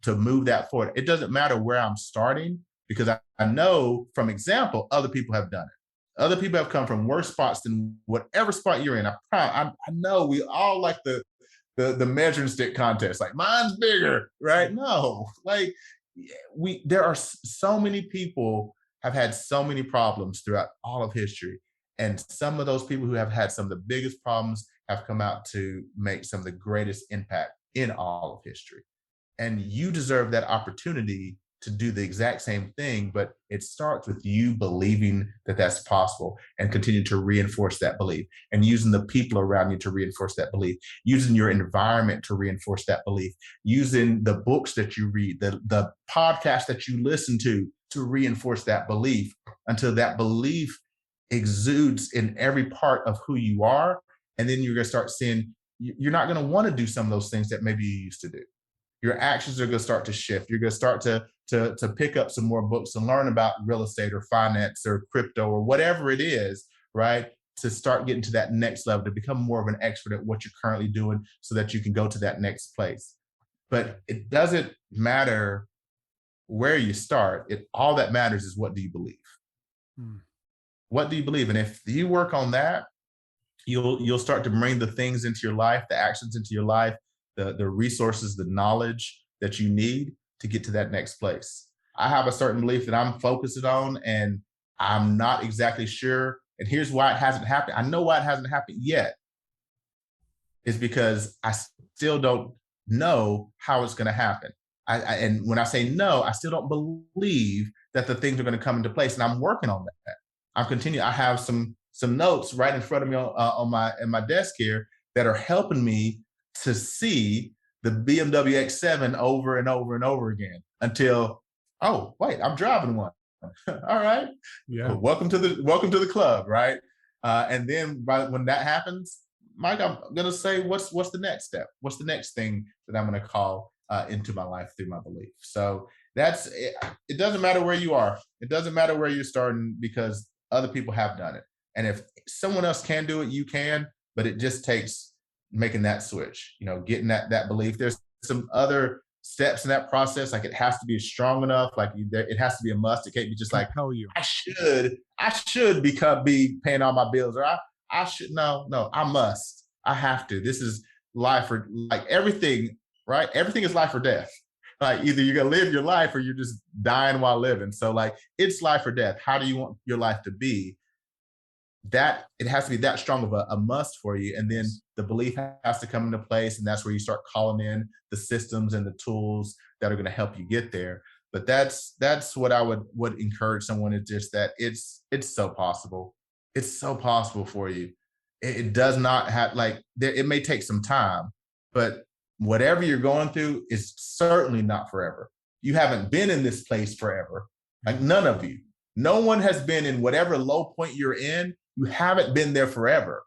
[SPEAKER 2] move that forward, it doesn't matter where I'm starting, because I know from example, other people have done it. Other people have come from worse spots than whatever spot you're in. I know we all like the measuring stick contest, like mine's bigger, right? No, like there are so many people have had so many problems throughout all of history. And some of those people who have had some of the biggest problems have come out to make some of the greatest impact in all of history. And you deserve that opportunity to do the exact same thing, but it starts with you believing that that's possible and continue to reinforce that belief, and using the people around you to reinforce that belief, using your environment to reinforce that belief, using the books that you read, the podcasts that you listen to reinforce that belief, until that belief exudes in every part of who you are. And then you're going to start seeing, you're not going to want to do some of those things that maybe you used to do. Your actions are going to start to shift. You're going to start to pick up some more books and learn about real estate or finance or crypto or whatever it is, right? To start getting to that next level, to become more of an expert at what you're currently doing, so that you can go to that next place. But it doesn't matter where you start. All that matters is, what do you believe? What do you believe? And if you work on that, you'll start to bring the things into your life, the actions into your life, the resources, the knowledge that you need to get to that next place. I have a certain belief that I'm focused on, and I'm not exactly sure. And here's why it hasn't happened. I know why it hasn't happened yet. It's because I still don't know how it's going to happen. And when I say no, I still don't believe that the things are going to come into place. And I'm working on that. I have some notes right in front of me on my desk here that are helping me to see the BMW X7 over and over and over again, until, oh wait, I'm driving one. All right, yeah. Welcome to the club, right? And then when that happens, Mike, I'm gonna say, what's the next step? What's the next thing that I'm gonna call into my life through my belief? So that's it. It doesn't matter where you are. It doesn't matter where you're starting, because other people have done it. And if someone else can do it, you can. But it just takes making that switch, getting that belief. There's some other steps in that process. Like, it has to be strong enough. Like, it has to be a must. It can't be just like, I should be paying all my bills, or I should. No, I must. I have to. This is life, or like everything, right? Everything is life or death. Like, either you're going to live your life, or you're just dying while living. So like, it's life or death. How do you want your life to be? That it has to be that strong of a must for you. And then the belief has to come into place. And that's where you start calling in the systems and the tools that are going to help you get there. But that's what I would encourage someone, is just that it's so possible. It's so possible for you. It does not have, like, it may take some time, but whatever you're going through is certainly not forever. You haven't been in this place forever. Like, none of you. No one has been in whatever low point you're in. You haven't been there forever,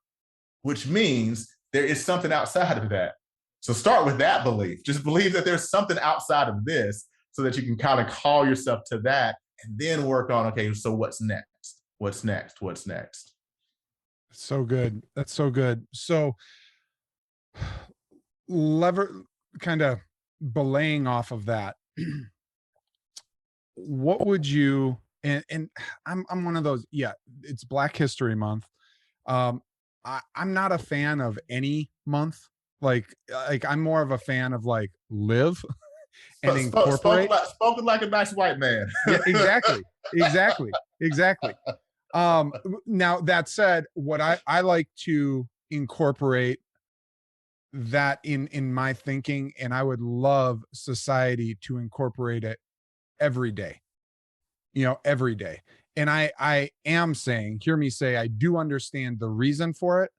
[SPEAKER 2] which means there is something outside of that. So start with that belief. Just believe that there's something outside of this, so that you can kind of call yourself to that, and then work on, okay, so what's next? What's next? What's next?
[SPEAKER 1] So good. That's so good. So kind of belaying off of that, what would you, and I'm one of those, yeah, it's Black History Month. I'm not a fan of any month. Like I'm more of a fan of like live and incorporate.
[SPEAKER 2] Spoken like a nice white man.
[SPEAKER 1] Yeah, exactly. Exactly. Exactly. Now that said, what I like to incorporate that in my thinking, and I would love society to incorporate it every day, every day. And I am saying, hear me say, I do understand the reason for it,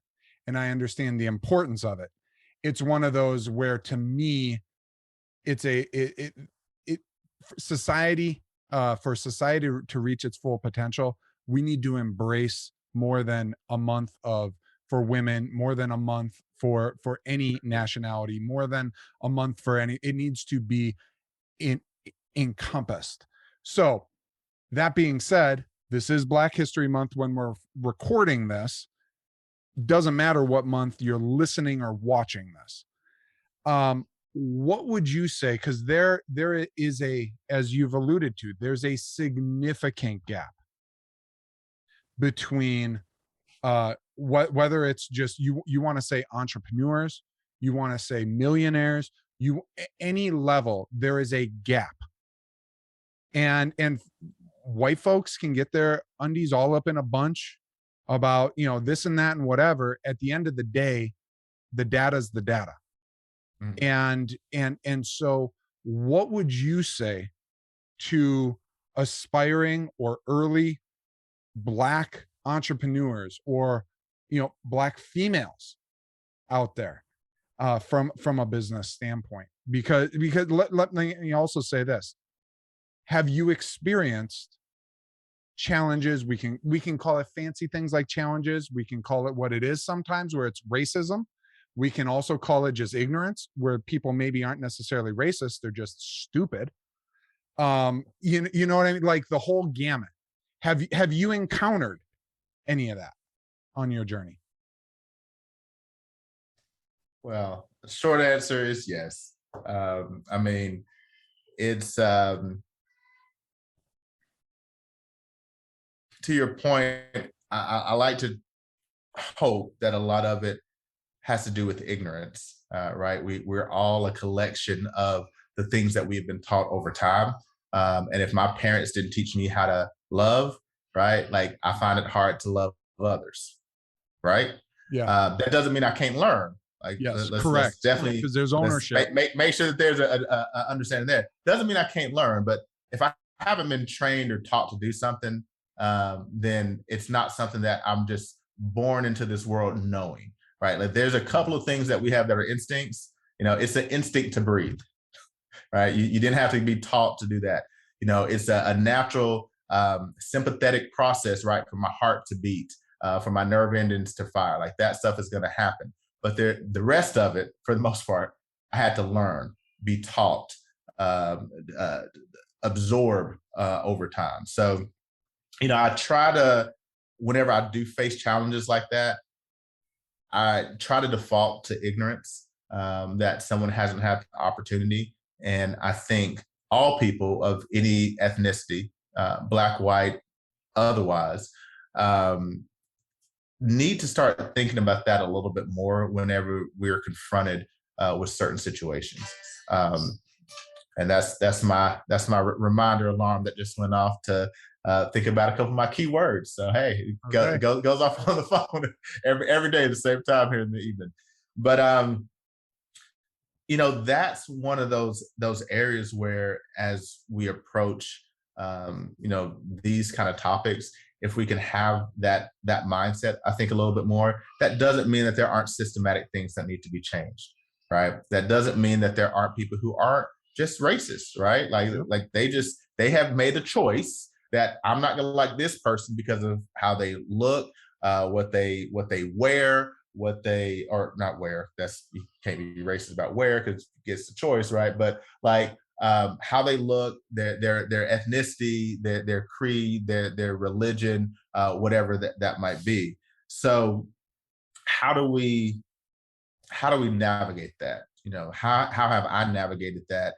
[SPEAKER 1] and I understand the importance of it. It's one of those where, to me, it's it society, for society to reach its full potential, we need to embrace more than a month of for women, more than a month for any nationality, more than a month for any. It needs to be in encompassed. So that being said, this is Black History Month when we're recording this. Doesn't matter what month you're listening or watching this. What would you say? Because there is as you've alluded to, there's a significant gap between whether it's just you want to say entrepreneurs, you want to say millionaires, any level, there is a gap. And white folks can get their undies all up in a bunch about this and that and whatever. At the end of the day, the data's the data. And so what would you say to aspiring or early Black entrepreneurs, or Black females out there, from a business standpoint? Because let me also say this: have you experienced challenges? We can call it fancy things like challenges. We can call it what it is sometimes, where it's racism. We can also call it just ignorance, where people maybe aren't necessarily racist, they're just stupid. You know what I mean? Like the whole gamut. Have you encountered any of that on your journey?
[SPEAKER 2] Well, the short answer is yes. I mean, it's to your point. I like to hope that a lot of it has to do with ignorance, right? We're all a collection of the things that we've been taught over time. And if my parents didn't teach me how to love, right? Like I find it hard to love others, right?
[SPEAKER 1] Yeah.
[SPEAKER 2] That doesn't mean I can't learn. Like,
[SPEAKER 1] yes,
[SPEAKER 2] let's
[SPEAKER 1] correct.
[SPEAKER 2] Definitely,
[SPEAKER 1] because there's ownership.
[SPEAKER 2] Make sure that there's a understanding there. Doesn't mean I can't learn, but if I haven't been trained or taught to do something, then it's not something that I'm just born into this world knowing, right? Like there's a couple of things that we have that are instincts. It's an instinct to breathe, right? You didn't have to be taught to do that. It's a natural sympathetic process, right? For my heart to beat, for my nerve endings to fire. Like that stuff is going to happen. But the rest of it, for the most part, I had to learn, be taught, absorb over time. So, I try to, whenever I do face challenges like that, I try to default to ignorance, that someone hasn't had the opportunity. And I think all people of any ethnicity, Black, white, otherwise, need to start thinking about that a little bit more whenever we're confronted with certain situations. And that's my reminder alarm that just went off to think about a couple of my key words. So hey, okay. goes off on the phone every day at the same time here in the evening. But that's one of those areas where, as we approach these kind of topics, if we can have that mindset, I think a little bit more. That doesn't mean that there aren't systematic things that need to be changed, right? That doesn't mean that there aren't people who aren't just racist, right? Like they have made a choice that I'm not going to like this person because of how they look, what they wear, or not wear. That's, you can't be racist about wear because it gets the choice, right? But like how they look, their ethnicity, their creed, their religion, whatever that might be. So how do we navigate that? How have I navigated that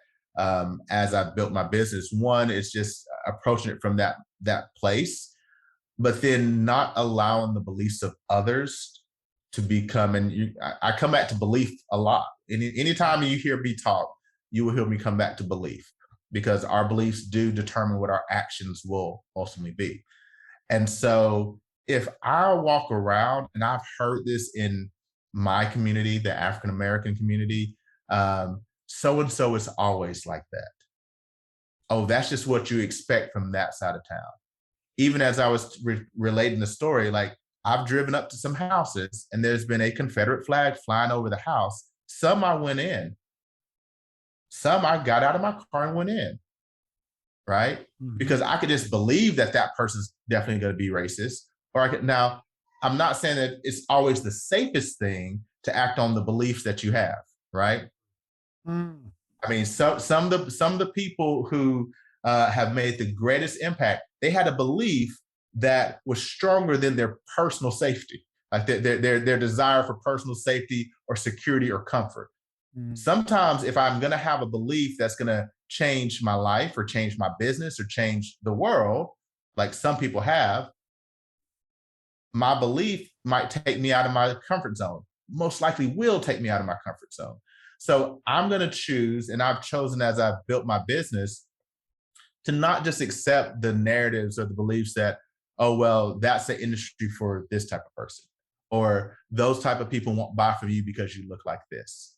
[SPEAKER 2] as I've built my business? One is just approaching it from that place, but then not allowing the beliefs of others to become, and I come back to belief a lot. Anytime you hear me talk, you will hear me come back to belief, because our beliefs do determine what our actions will ultimately be. And so if I walk around, and I've heard this in my community, the African American community, so and so is always like that. Oh, that's just what you expect from that side of town. Even as I was relating the story, like, I've driven up to some houses and there's been a Confederate flag flying over the house. Some I went in, some I got out of my car and went in, right? Mm-hmm. Because I could just believe that that person's definitely going to be racist. Or I could, now, I'm not saying that it's always the safest thing to act on the beliefs that you have, right? Mm. I mean, some of the people who have made the greatest impact, they had a belief that was stronger than their personal safety, like their desire for personal safety or security or comfort. Mm. Sometimes if I'm going to have a belief that's going to change my life or change my business or change the world, like some people have, my belief might take me out of my comfort zone, most likely will take me out of my comfort zone. So I'm going to choose, and I've chosen as I've built my business, to not just accept the narratives or the beliefs that, oh, well, that's the industry for this type of person, or those type of people won't buy from you because you look like this.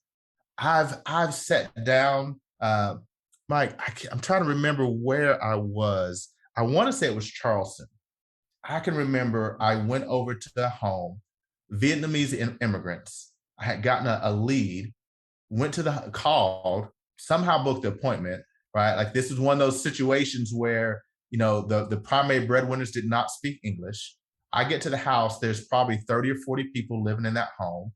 [SPEAKER 2] I've sat down, Mike, I'm trying to remember where I was. I want to say it was Charleston. I can remember I went over to the home, Vietnamese immigrants. I had gotten a lead, went to called, somehow booked the appointment, right? Like, this is one of those situations where, you know, the primary breadwinners did not speak English. I get to the house, there's probably 30 or 40 people living in that home.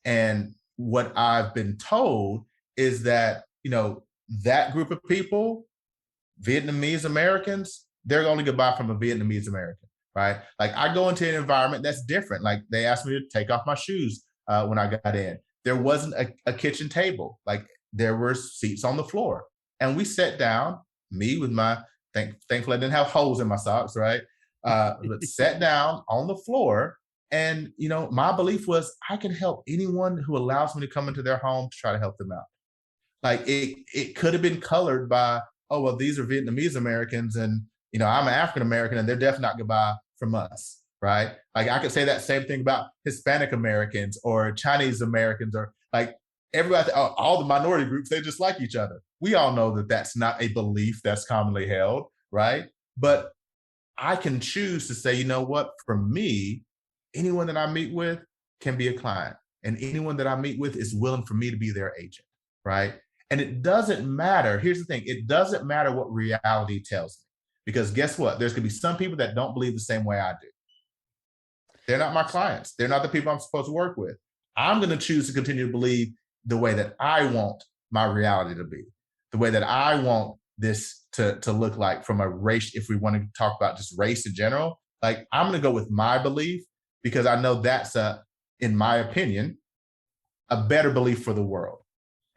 [SPEAKER 2] And what I've been told is that, you know, that group of people, Vietnamese Americans, they're only going to buy from a Vietnamese American, right? Like, I go into an environment that's different. Like, they asked me to take off my shoes when I got in. There wasn't a kitchen table. Like, there were seats on the floor. And we sat down, me with my, thankfully I didn't have holes in my socks, right? But sat down on the floor. And, you know, my belief was I can help anyone who allows me to come into their home to try to help them out. Like, it could have been colored by, oh, well, these are Vietnamese Americans and, you know, I'm an African American and they're definitely not going to buy from us, right? Like, I could say that same thing about Hispanic Americans or Chinese Americans, or like everybody, all the minority groups, they just like each other. We all know that that's not a belief that's commonly held, right? But I can choose to say, you know what, for me, anyone that I meet with can be a client, and anyone that I meet with is willing for me to be their agent, right? And it doesn't matter. Here's the thing. It doesn't matter what reality tells me, because guess what? There's going to be some people that don't believe the same way I do. They're not my clients. They're not the people I'm supposed to work with. I'm going to choose to continue to believe the way that I want my reality to be, the way that I want this to look like from a race. If we want to talk about just race in general, like, I'm going to go with my belief, because I know that's in my opinion, a better belief for the world.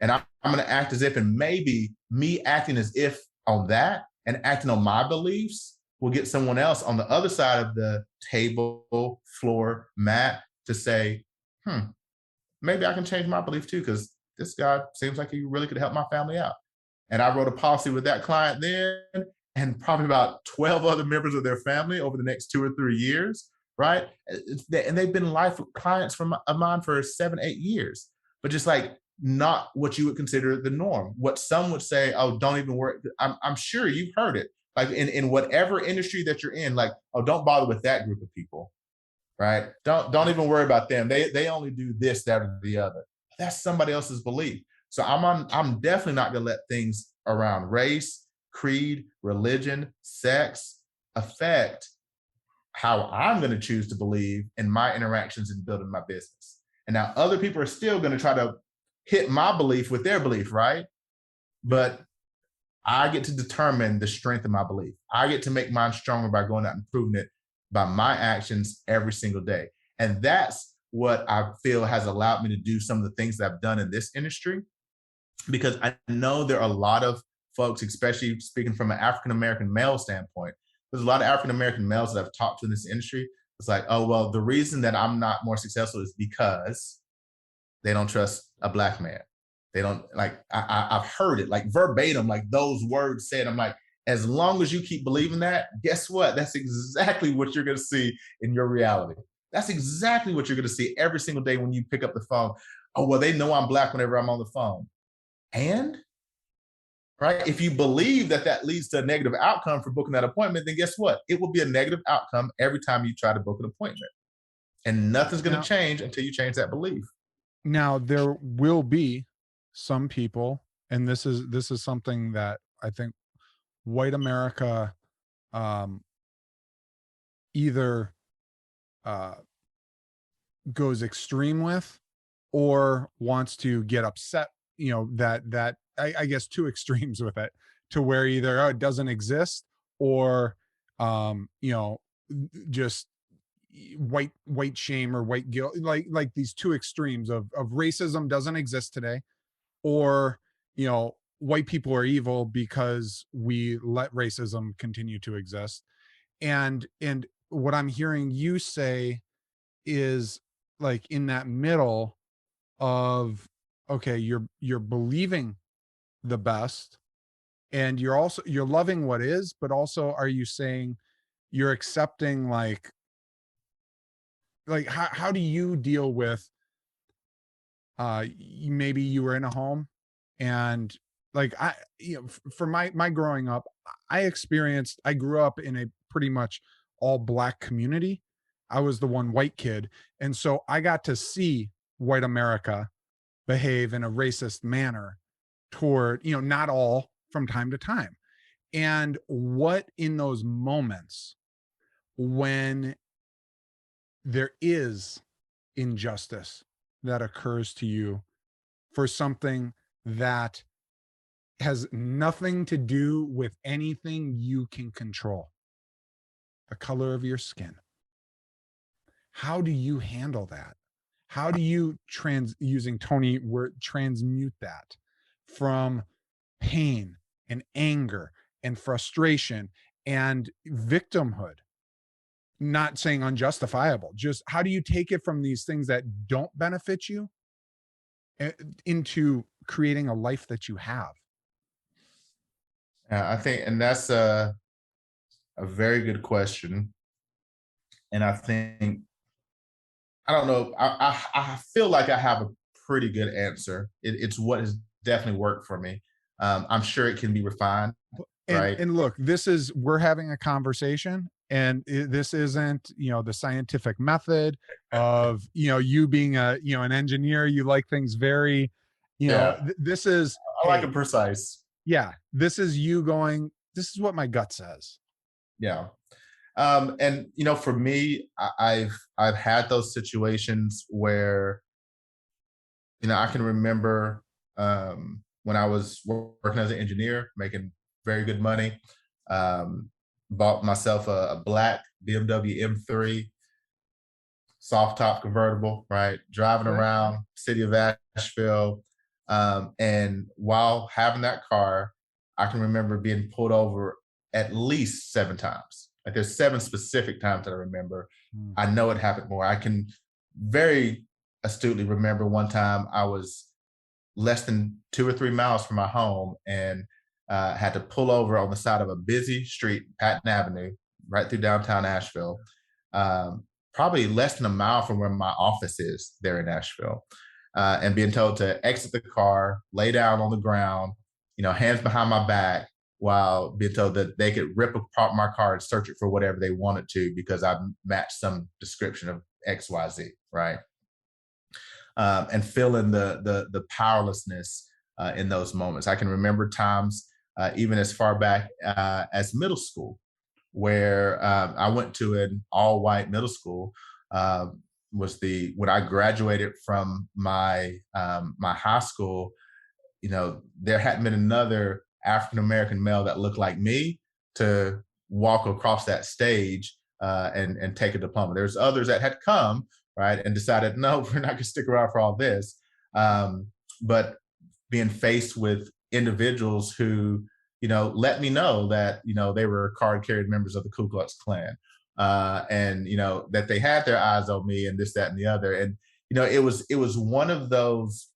[SPEAKER 2] And I'm going to act as if, and maybe me acting as if on that and acting on my beliefs will get someone else on the other side of the table, floor, mat to say, maybe I can change my belief too, because this guy seems like he really could help my family out. And I wrote a policy with that client then, and probably about 12 other members of their family over the next 2 or 3 years, right? And they've been life clients of mine for 7, 8 years, but just like not what you would consider the norm. What some would say, oh, don't even worry. I'm sure you've heard it. Like, in whatever industry that you're in, like, oh, don't bother with that group of people, right? Don't even worry about them. They only do this, that, or the other. That's somebody else's belief. So I'm definitely not going to let things around race, creed, religion, sex affect how I'm going to choose to believe in my interactions in building my business. And now other people are still going to try to hit my belief with their belief, right? But I get to determine the strength of my belief. I get to make mine stronger by going out and proving it by my actions every single day. And that's what I feel has allowed me to do some of the things that I've done in this industry, because I know there are a lot of folks, especially speaking from an African-American male standpoint, there's a lot of African-American males that I've talked to in this industry It's like, oh, well, the reason that I'm not more successful is because they don't trust a Black man. They don't like, I've heard it like verbatim, like those words said. I'm like, as long as you keep believing that, guess what? That's exactly what you're going to see in your reality. That's exactly what you're going to see every single day when you pick up the phone. Oh, well, they know I'm Black whenever I'm on the phone. And right, if you believe that that leads to a negative outcome for booking that appointment, then guess what? It will be a negative outcome every time you try to book an appointment. And nothing's going to change until you change that belief.
[SPEAKER 1] Now, there will be some people, and this is something that I think white America either goes extreme with or wants to get upset, that I guess two extremes with it, to where either it doesn't exist or just white shame or white guilt, like these two extremes of racism doesn't exist today, or white people are evil because we let racism continue to exist. And what I'm hearing you say is like in that middle of, okay, you're believing the best, and you're loving what is, but also are you saying you're accepting like how do you deal with maybe you were in a home and like for my growing up, I grew up in a pretty much all Black community. I was the one white kid, and so I got to see white America behave in a racist manner toward, not all, from time to time. And what in those moments when there is injustice that occurs to you for something that has nothing to do with anything you can control, the color of your skin, how do you handle that? How do you using Tony word, transmute that from pain and anger and frustration and victimhood? Not saying unjustifiable, just how do you take it from these things that don't benefit you into creating a life that you have?
[SPEAKER 2] I think, and that's a very good question. And I think, I don't know, I feel like I have a pretty good answer. It's what has definitely worked for me. I'm sure it can be refined, right?
[SPEAKER 1] And look, we're having a conversation, and this isn't, the scientific method of, you being an engineer, you like things very, this is,
[SPEAKER 2] I like it precise.
[SPEAKER 1] Yeah. This is you going, this is what my gut says.
[SPEAKER 2] Yeah. And for me, I've had those situations where, I can remember when I was working as an engineer, making very good money. Bought myself a black BMW M3, soft top convertible, right? Driving around city of Asheville. And while having that car, I can remember being pulled over at least 7 times. Like there's 7 specific times that I remember. I know it happened more. I can very astutely remember one time I was less than 2 or 3 miles from my home and had to pull over on the side of a busy street, Patton Avenue, right through downtown Asheville, probably less than a mile from where my office is there in Asheville, and being told to exit the car, lay down on the ground, hands behind my back, while being told that they could rip apart my car and search it for whatever they wanted to because I matched some description of XYZ, right? And feeling the powerlessness in those moments. I can remember times, even as far back as middle school, where I went to an all-white middle school. When I graduated from my my high school, there hadn't been another African-American male that looked like me to walk across that stage and take a diploma. There's others that had come, right, and decided, no, we're not going to stick around for all this. But being faced with individuals who, let me know that, they were card-carrying members of the Ku Klux Klan. and that they had their eyes on me and this, that, and the other. And it was one of those.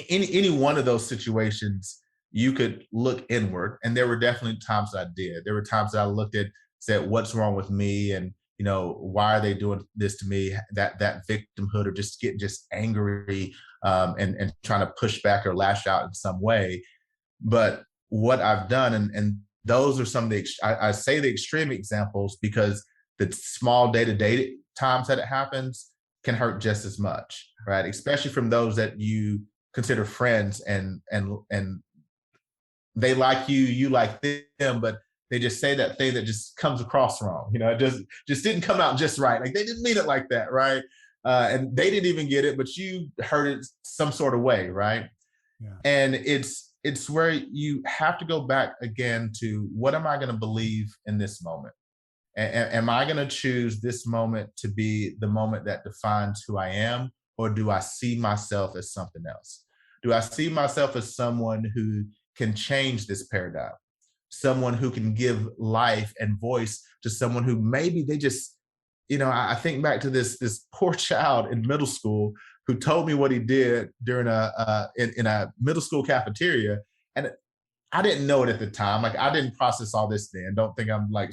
[SPEAKER 2] Any one of those situations, you could look inward, and there were definitely times I did. There were times that I looked at, said, "What's wrong with me?" And why are they doing this to me? That victimhood, or just getting angry, and trying to push back or lash out in some way. But what I've done, and those are some of the, I say the extreme examples, because the small day-to-day times that it happens can hurt just as much, right? Especially from those that you consider friends, and they like you, you like them, but they just say that thing that just comes across wrong. It just didn't come out just right. Like, they didn't mean it like that, right? And they didn't even get it, but you heard it some sort of way, right? Yeah. And it's where you have to go back again to, what am I going to believe in this moment? Am I going to choose this moment to be the moment that defines who I am? Or do I see myself as something else? Do I see myself as someone who can change this paradigm? Someone who can give life and voice to someone who maybe they just, I think back to this poor child in middle school who told me what he did during in a middle school cafeteria. And I didn't know it at the time. Like, I didn't process all this then. Don't think I'm like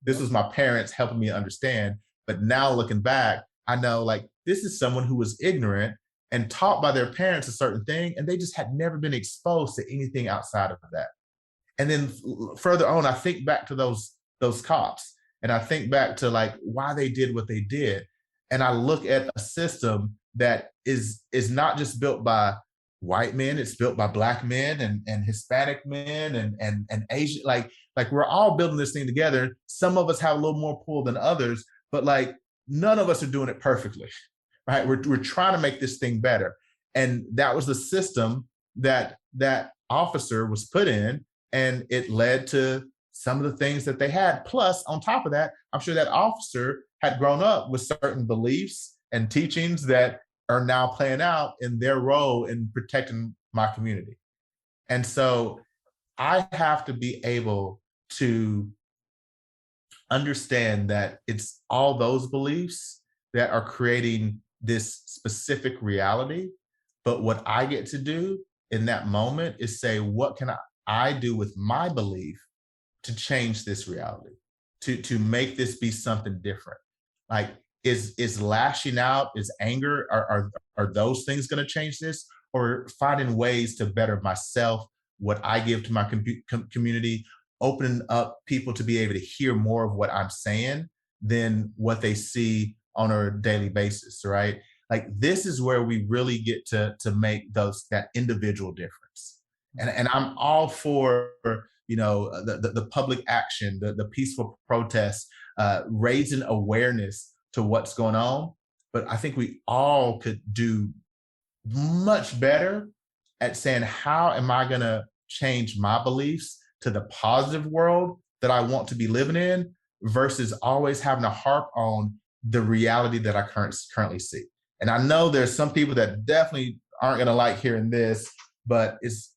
[SPEAKER 2] this was my parents helping me understand. But now looking back, I know, like, this is someone who was ignorant and taught by their parents a certain thing, and they just had never been exposed to anything outside of that. And then further on, I think back to those cops, and I think back to, like, why they did what they did. And I look at a system that is not just built by white men, it's built by Black men and Hispanic men and Asian, like we're all building this thing together. Some of us have a little more pull than others, but like, none of us are doing it perfectly, right? We're trying to make this thing better. And that was the system that officer was put in, and it led to some of the things that they had. Plus, on top of that, I'm sure that officer had grown up with certain beliefs and teachings that are now playing out in their role in protecting my community. And so I have to be able to understand that it's all those beliefs that are creating this specific reality. But what I get to do in that moment is say, what can I do with my belief to change this reality, to make this be something different? Like, is lashing out, is anger, are those things going to change this? Or finding ways to better myself, what I give to my community, opening up people to be able to hear more of what I'm saying than what they see on a daily basis, right? Like, this is where we really get to make that individual difference. And I'm all for, the public action, the peaceful protests, raising awareness to what's going on. But I think we all could do much better at saying, how am I going to change my beliefs to the positive world that I want to be living in, versus always having to harp on the reality that I currently see. And I know there's some people that definitely aren't going to like hearing this, but it's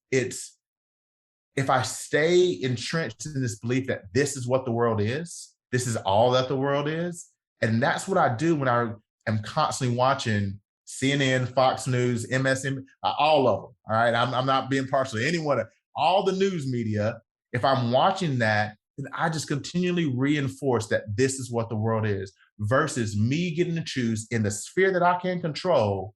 [SPEAKER 2] if I stay entrenched in this belief that this is what the world is, this is all that the world is. And that's what I do when I am constantly watching CNN, Fox News, MSN, all of them. All right. I'm not being partial to anyone, all the news media. If I'm watching that, then I just continually reinforce that this is what the world is, versus me getting to choose in the sphere that I can control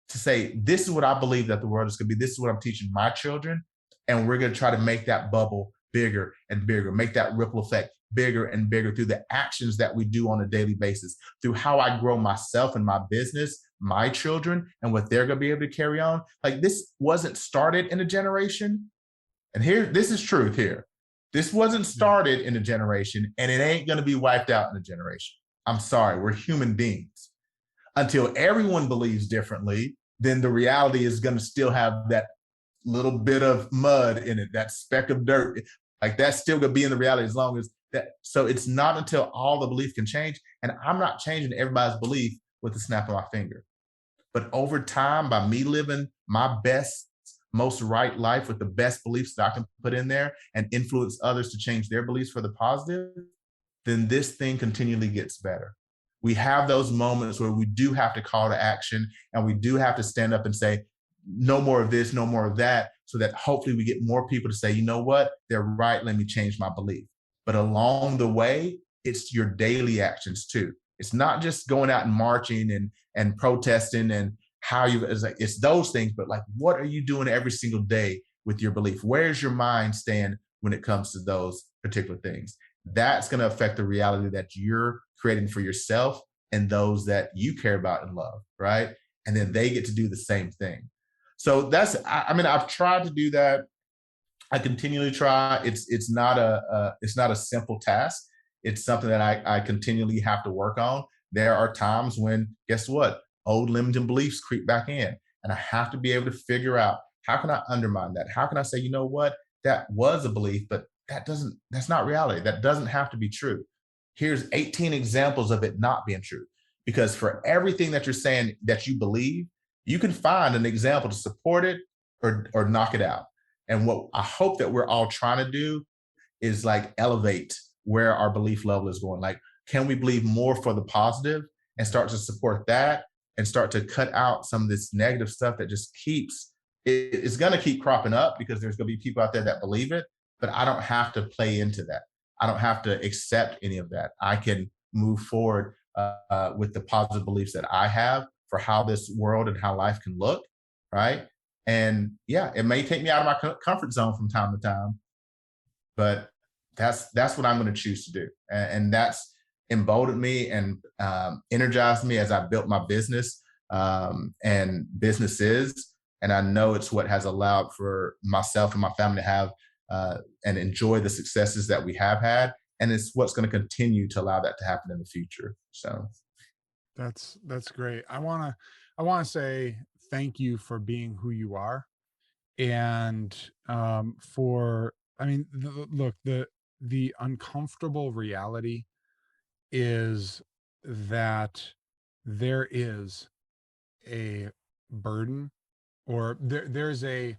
[SPEAKER 2] to say, this is what I believe that the world is going to be. This is what I'm teaching my children. And we're going to try to make that bubble bigger and bigger, make that ripple effect bigger and bigger through the actions that we do on a daily basis, through how I grow myself and my business, my children, and what they're going to be able to carry on. Like, this wasn't started in a generation. And here, this is truth here. This wasn't started in a generation, and it ain't going to be wiped out in a generation. I'm sorry, we're human beings. Until everyone believes differently, then the reality is going to still have that little bit of mud in it, that speck of dirt. Like, that's still going to be in the reality as long as that. So it's not until all the belief can change. And I'm not changing everybody's belief with the snap of my finger. But over time, by me living my best, most right life with the best beliefs that I can put in there and influence others to change their beliefs for the positive, then this thing continually gets better. We have those moments where we do have to call to action, and we do have to stand up and say, no more of this, no more of that, so that hopefully we get more people to say, you know what, they're right, let me change my belief. But along the way, it's your daily actions too. It's not just going out and marching and protesting and how you, it's those things, but like, what are you doing every single day with your belief? Where's your mind stand when it comes to those particular things? That's going to affect the reality that you're creating for yourself and those that you care about and love, right? And then they get to do the same thing. So that's, I mean, I've tried to do that. I continually try. It's not a simple task. It's something that I continually have to work on. There are times when, guess what? Old limiting beliefs creep back in, and I have to be able to figure out, how can I undermine that? How can I say, you know what? That was a belief, but that's not reality. That doesn't have to be true. Here's 18 examples of it not being true. Because for everything that you're saying that you believe, you can find an example to support it or knock it out. And what I hope that we're all trying to do is like elevate where our belief level is going. Like, can we believe more for the positive and start to support that and start to cut out some of this negative stuff that just it's going to keep cropping up, because there's going to be people out there that believe it, but I don't have to play into that. I don't have to accept any of that. I can move forward with the positive beliefs that I have for how this world and how life can look, right? And yeah, it may take me out of my comfort zone from time to time, but that's what I'm going to choose to do. And that's emboldened me and energized me as I built my business and businesses. And I know it's what has allowed for myself and my family to have and enjoy the successes that we have had. And it's what's going to continue to allow that to happen in the future. So
[SPEAKER 1] That's great. I want to say thank you for being who you are, and for, I mean, look, the uncomfortable reality is that there is a burden, or there's a,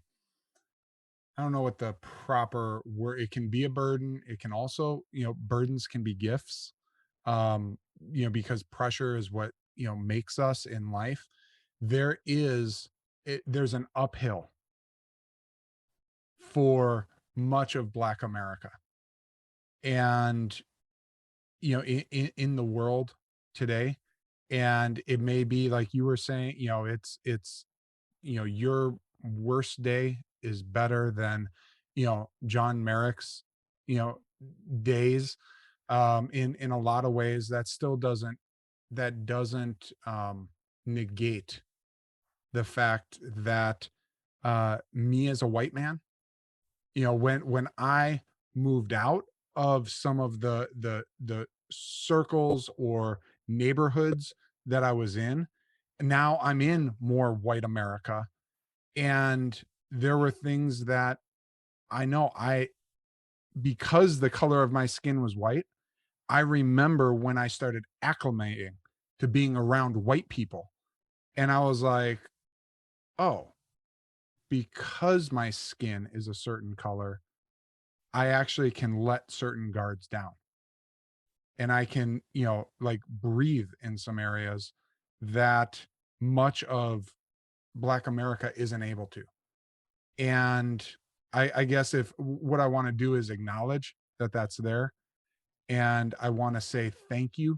[SPEAKER 1] I don't know what the proper word, it can be a burden. It can also, burdens can be gifts. Because pressure is what, makes us in life. There's an uphill for much of Black America. And, in the world today. And it may be like you were saying, it's your worst day is better than, John Merrick's, days. In a lot of ways, that still doesn't negate the fact that me as a white man, when I moved out of some of the circles or neighborhoods that I was in, now I'm in more white America. And there were things that I know because the color of my skin was white, I remember when I started acclimating to being around white people. And I was like, oh, because my skin is a certain color, I actually can let certain guards down. And I can, like breathe in some areas that much of Black America isn't able to. And I guess if what I want to do is acknowledge that that's there. And I want to say thank you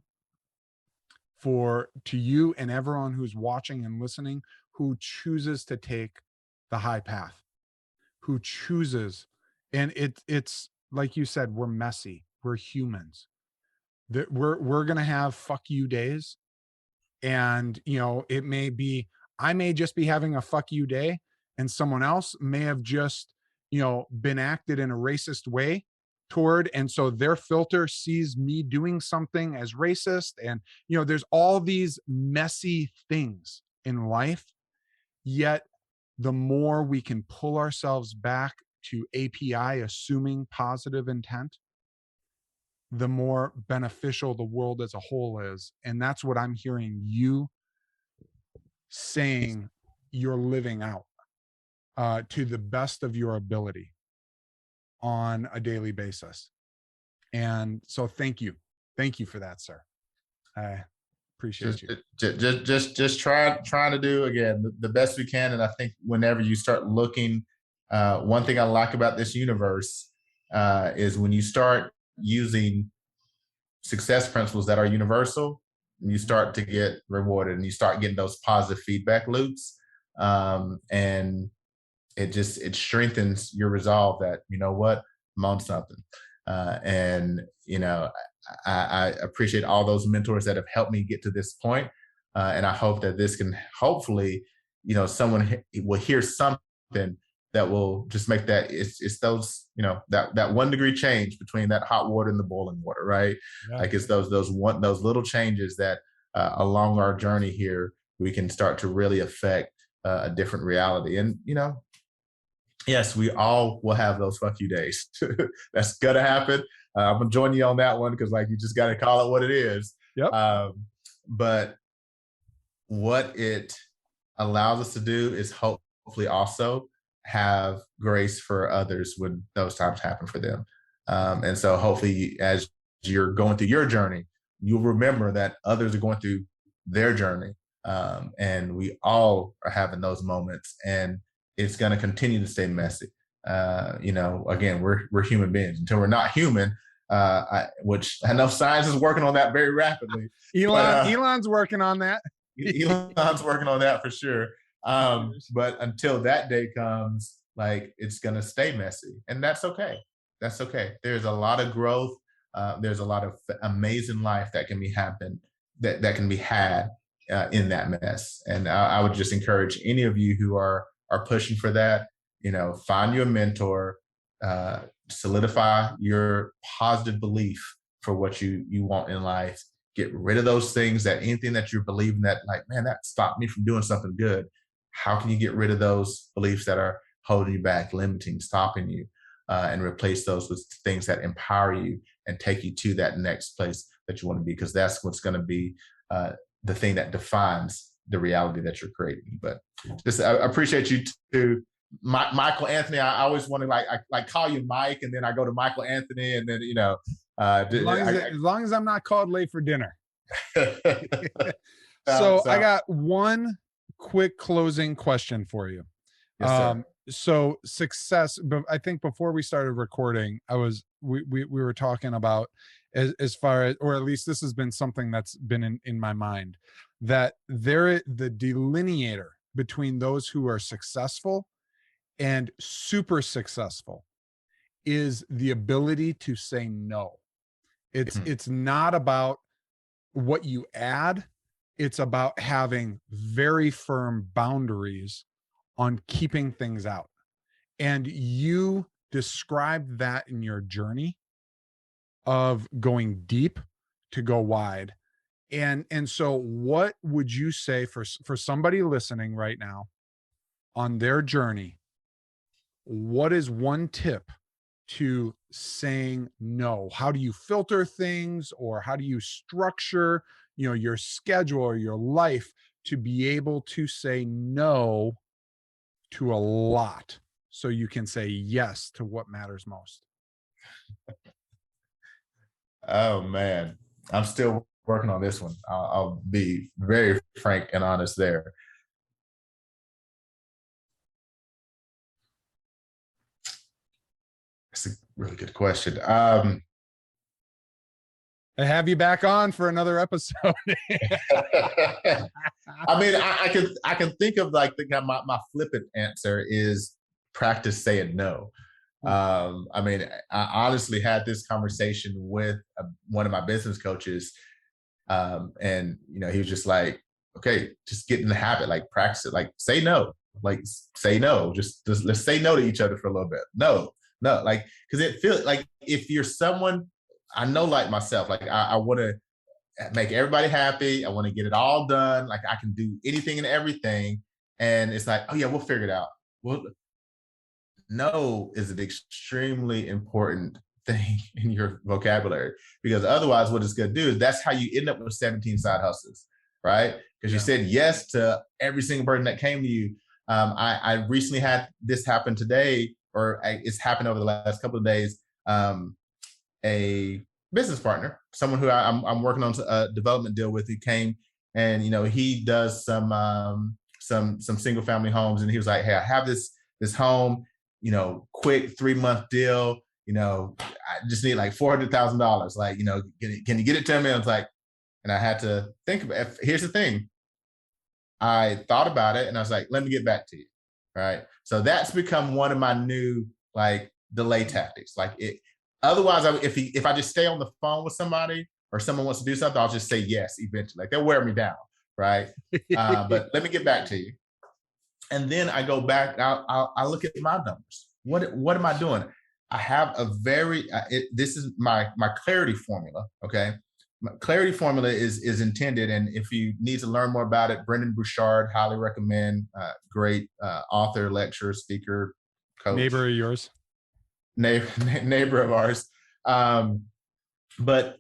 [SPEAKER 1] to you and everyone who's watching and listening, who chooses to take the high path, who chooses. And it's like you said, we're messy. We're humans. That we're going to have fuck you days. And, it may be, I may just be having a fuck you day, and someone else may have just, been acted in a racist way toward. And so their filter sees me doing something as racist. And, there's all these messy things in life. Yet the more we can pull ourselves back to API, assuming positive intent, the more beneficial the world as a whole is. And that's what I'm hearing you saying you're living out to the best of your ability on a daily basis. And so thank you. Thank you for that, sir. I appreciate you.
[SPEAKER 2] Just trying to do, again, the best we can. And I think whenever you start looking, one thing I like about this universe is when you start using success principles that are universal, and you start to get rewarded and you start getting those positive feedback loops. And it strengthens your resolve that, you know what, I'm on something. And, you know, I appreciate all those mentors that have helped me get to this point. And I hope that this can hopefully, you know, someone will hear something that will just make that it's those, you know, that 1 degree change between that hot water and the boiling water, right? Yeah. Like it's those little changes that along our journey here, we can start to really affect a different reality. And, you know, yes, we all will have those fuck you days. That's gonna happen. I'm gonna join you on that one because, like, you just got to call it what it is.
[SPEAKER 1] Yep.
[SPEAKER 2] But what it allows us to do is hopefully also have grace for others when those times happen for them. And so hopefully, as you're going through your journey, you'll remember that others are going through their journey, and we all are having those moments. And it's going to continue to stay messy. You know, again, we're human beings. Until we're not human, which I know science is working on that very rapidly.
[SPEAKER 1] Elon's working on that.
[SPEAKER 2] Elon's working on that for sure. But until that day comes, like, it's going to stay messy, and that's okay. That's okay. There's a lot of growth. There's a lot of amazing life that can be that can be had in that mess. And I would just encourage any of you who are pushing for that, you know, find you a mentor, solidify your positive belief for what you want in life. Get rid of those things, anything that you're believing that, like, man, that stopped me from doing something good. How can you get rid of those beliefs that are holding you back, limiting, stopping you, and replace those with things that empower you and take you to that next place that you want to be? Because that's what's going to be the thing that defines the reality that you're creating. But just, I appreciate you too, Michael Anthony. I always want to like call you Mike, and then I go to Michael Anthony, and then, you know,
[SPEAKER 1] as long as I'm not called late for dinner. So I got one quick closing question for you.
[SPEAKER 2] Yes, sir.
[SPEAKER 1] So success, but I think before we started recording, we were talking about as far as, or at least this has been something that's been in my mind, that the delineator between those who are successful and super successful is the ability to say no. It's not about what you add. It's about having very firm boundaries on keeping things out. And you described that in your journey of going deep to go wide. And so what would you say for somebody listening right now on their journey? What is one tip to saying no? How do you filter things, or how do you structure, you know, your schedule or your life to be able to say no to a lot so you can say yes to what matters most?
[SPEAKER 2] Oh man, I'm still working on this one. I'll be very frank and honest there. It's a really good question.
[SPEAKER 1] I have you back on for another episode.
[SPEAKER 2] I mean, I can think of, like, my flippant answer is practice saying no. I mean, I honestly had this conversation with one of my business coaches, and, you know, he was just like, okay, just get in the habit, like, practice it, like, say no, just let's say no to each other for a little bit. No, like, because it feels like, if you're someone, I know, like myself, like, I want to make everybody happy. I want to get it all done. Like, I can do anything and everything. And it's like, oh yeah, we'll figure it out. Well, no is an extremely important thing in your vocabulary, because otherwise what it's going to do is that's how you end up with 17 side hustles, right? Because you said yes to every single person that came to you. I recently had this happen today, or it's happened over the last couple of days. A business partner, someone who I'm working on a development deal with. He came and, he does some single family homes. And he was like, hey, I have this home, quick 3-month deal. I just need like $400,000. Like, can you get it to me? I was like, and I had to think about it. Here's the thing. I thought about it and I was like, let me get back to you. Right. So that's become one of my new like delay tactics. Like otherwise, if I just stay on the phone with somebody or someone wants to do something, I'll just say yes eventually. Like they'll wear me down. Right. But let me get back to you. And then I go back, I look at my numbers. What am I doing? I have a this is my clarity formula. Okay. My clarity formula is intended. And if you need to learn more about it, Brendan Bouchard, highly recommend, great author, lecturer, speaker, coach.
[SPEAKER 1] Neighbor of yours.
[SPEAKER 2] Neighbor of ours. But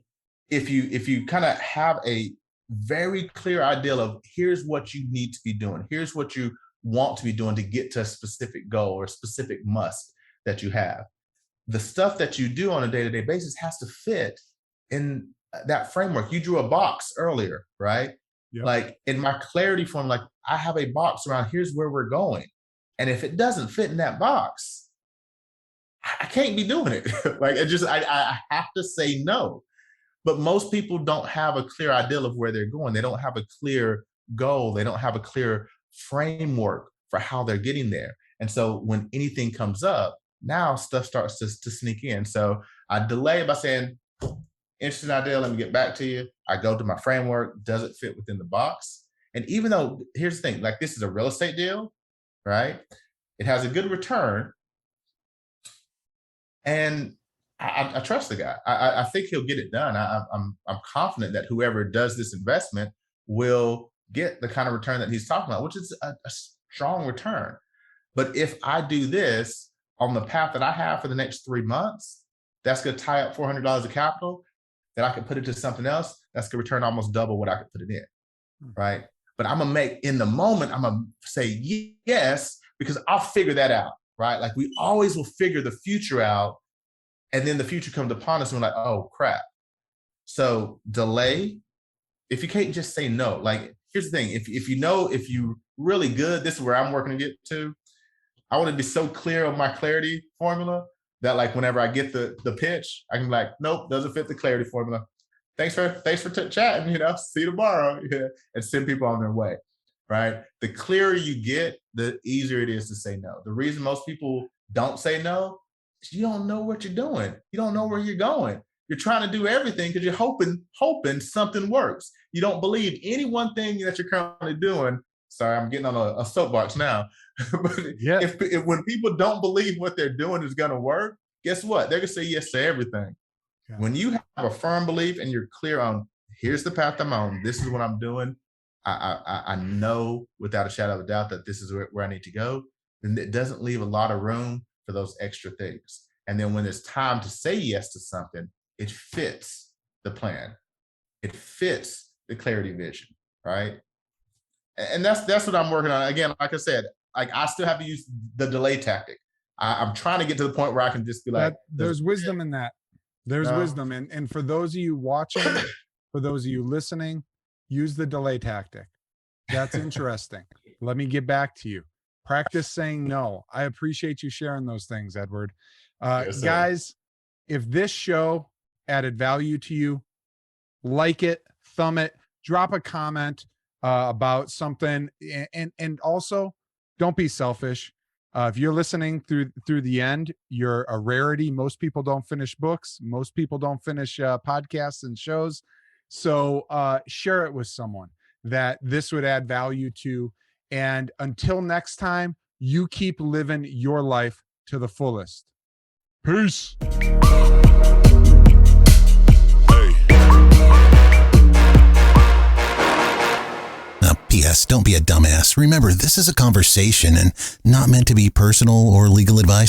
[SPEAKER 2] if you kind of have a very clear idea of here's what you need to be doing, here's what you want to be doing to get to a specific goal or a specific must that you have, the stuff that you do on a day-to-day basis has to fit in that framework. You drew a box earlier, right? Yep. Like in my clarity form, like I have a box around here's where we're going. And if it doesn't fit in that box, I can't be doing it. Like I have to say no. But most people don't have a clear idea of where they're going. They don't have a clear goal. They don't have a clear framework for how they're getting there. And so when anything comes up, now stuff starts to sneak in. So I delay by saying, interesting idea, let me get back to you. I go to my framework, does it fit within the box? And even though, here's the thing, like this is a real estate deal, right? It has a good return. And I trust the guy. I think he'll get it done. I'm confident that whoever does this investment will get the kind of return that he's talking about, which is a strong return. But if I do this on the path that I have for the next 3 months, that's going to tie up $400 of capital that I could put into something else. That's going to return almost double what I could put it in, right? But I'm going to make, in the moment, I'm going to say yes, because I'll figure that out, right? Like we always will figure the future out, and then the future comes upon us and we're like, oh, crap. So delay, if you can't just say no. Like, here's the thing. If you're really good, this is where I'm working to get to. I want to be so clear on my clarity formula that like whenever I get the pitch, I can be like, nope, doesn't fit the clarity formula. Thanks for chatting, see you tomorrow, and send people on their way, right? The clearer you get, the easier it is to say no. The reason most people don't say no is you don't know what you're doing. You don't know where you're going. You're trying to do everything because you're hoping something works. You don't believe any one thing that you're currently doing. Sorry, I'm getting on a soapbox now. But
[SPEAKER 1] yeah.
[SPEAKER 2] if when people don't believe what they're doing is going to work, guess what? They're going to say yes to everything. Yeah. When you have a firm belief and you're clear on, here's the path I'm on, this is what I'm doing, I know without a shadow of a doubt that this is where I need to go, then it doesn't leave a lot of room for those extra things. And then when it's time to say yes to something, it fits the plan. It fits the clarity vision, right? And that's what I'm working on. Again, like I said, like I still have to use the delay tactic. I'm trying to get to the point where I can just be like,
[SPEAKER 1] there's wisdom in that. There's wisdom. And for those of you watching, for those of you listening, use the delay tactic. That's interesting. Let me get back to you. Practice saying no. I appreciate you sharing those things, Edward. Yes, guys, if this show added value to you, like it, thumb it, drop a comment about something, and also don't be selfish. If you're listening through the end, you're a rarity. Most people don't finish books. Most people don't finish podcasts and shows. So share it with someone that this would add value to. And until next time, you keep living your life to the fullest. Peace.
[SPEAKER 4] P.S. Don't be a dumbass. Remember, this is a conversation and not meant to be personal or legal advice.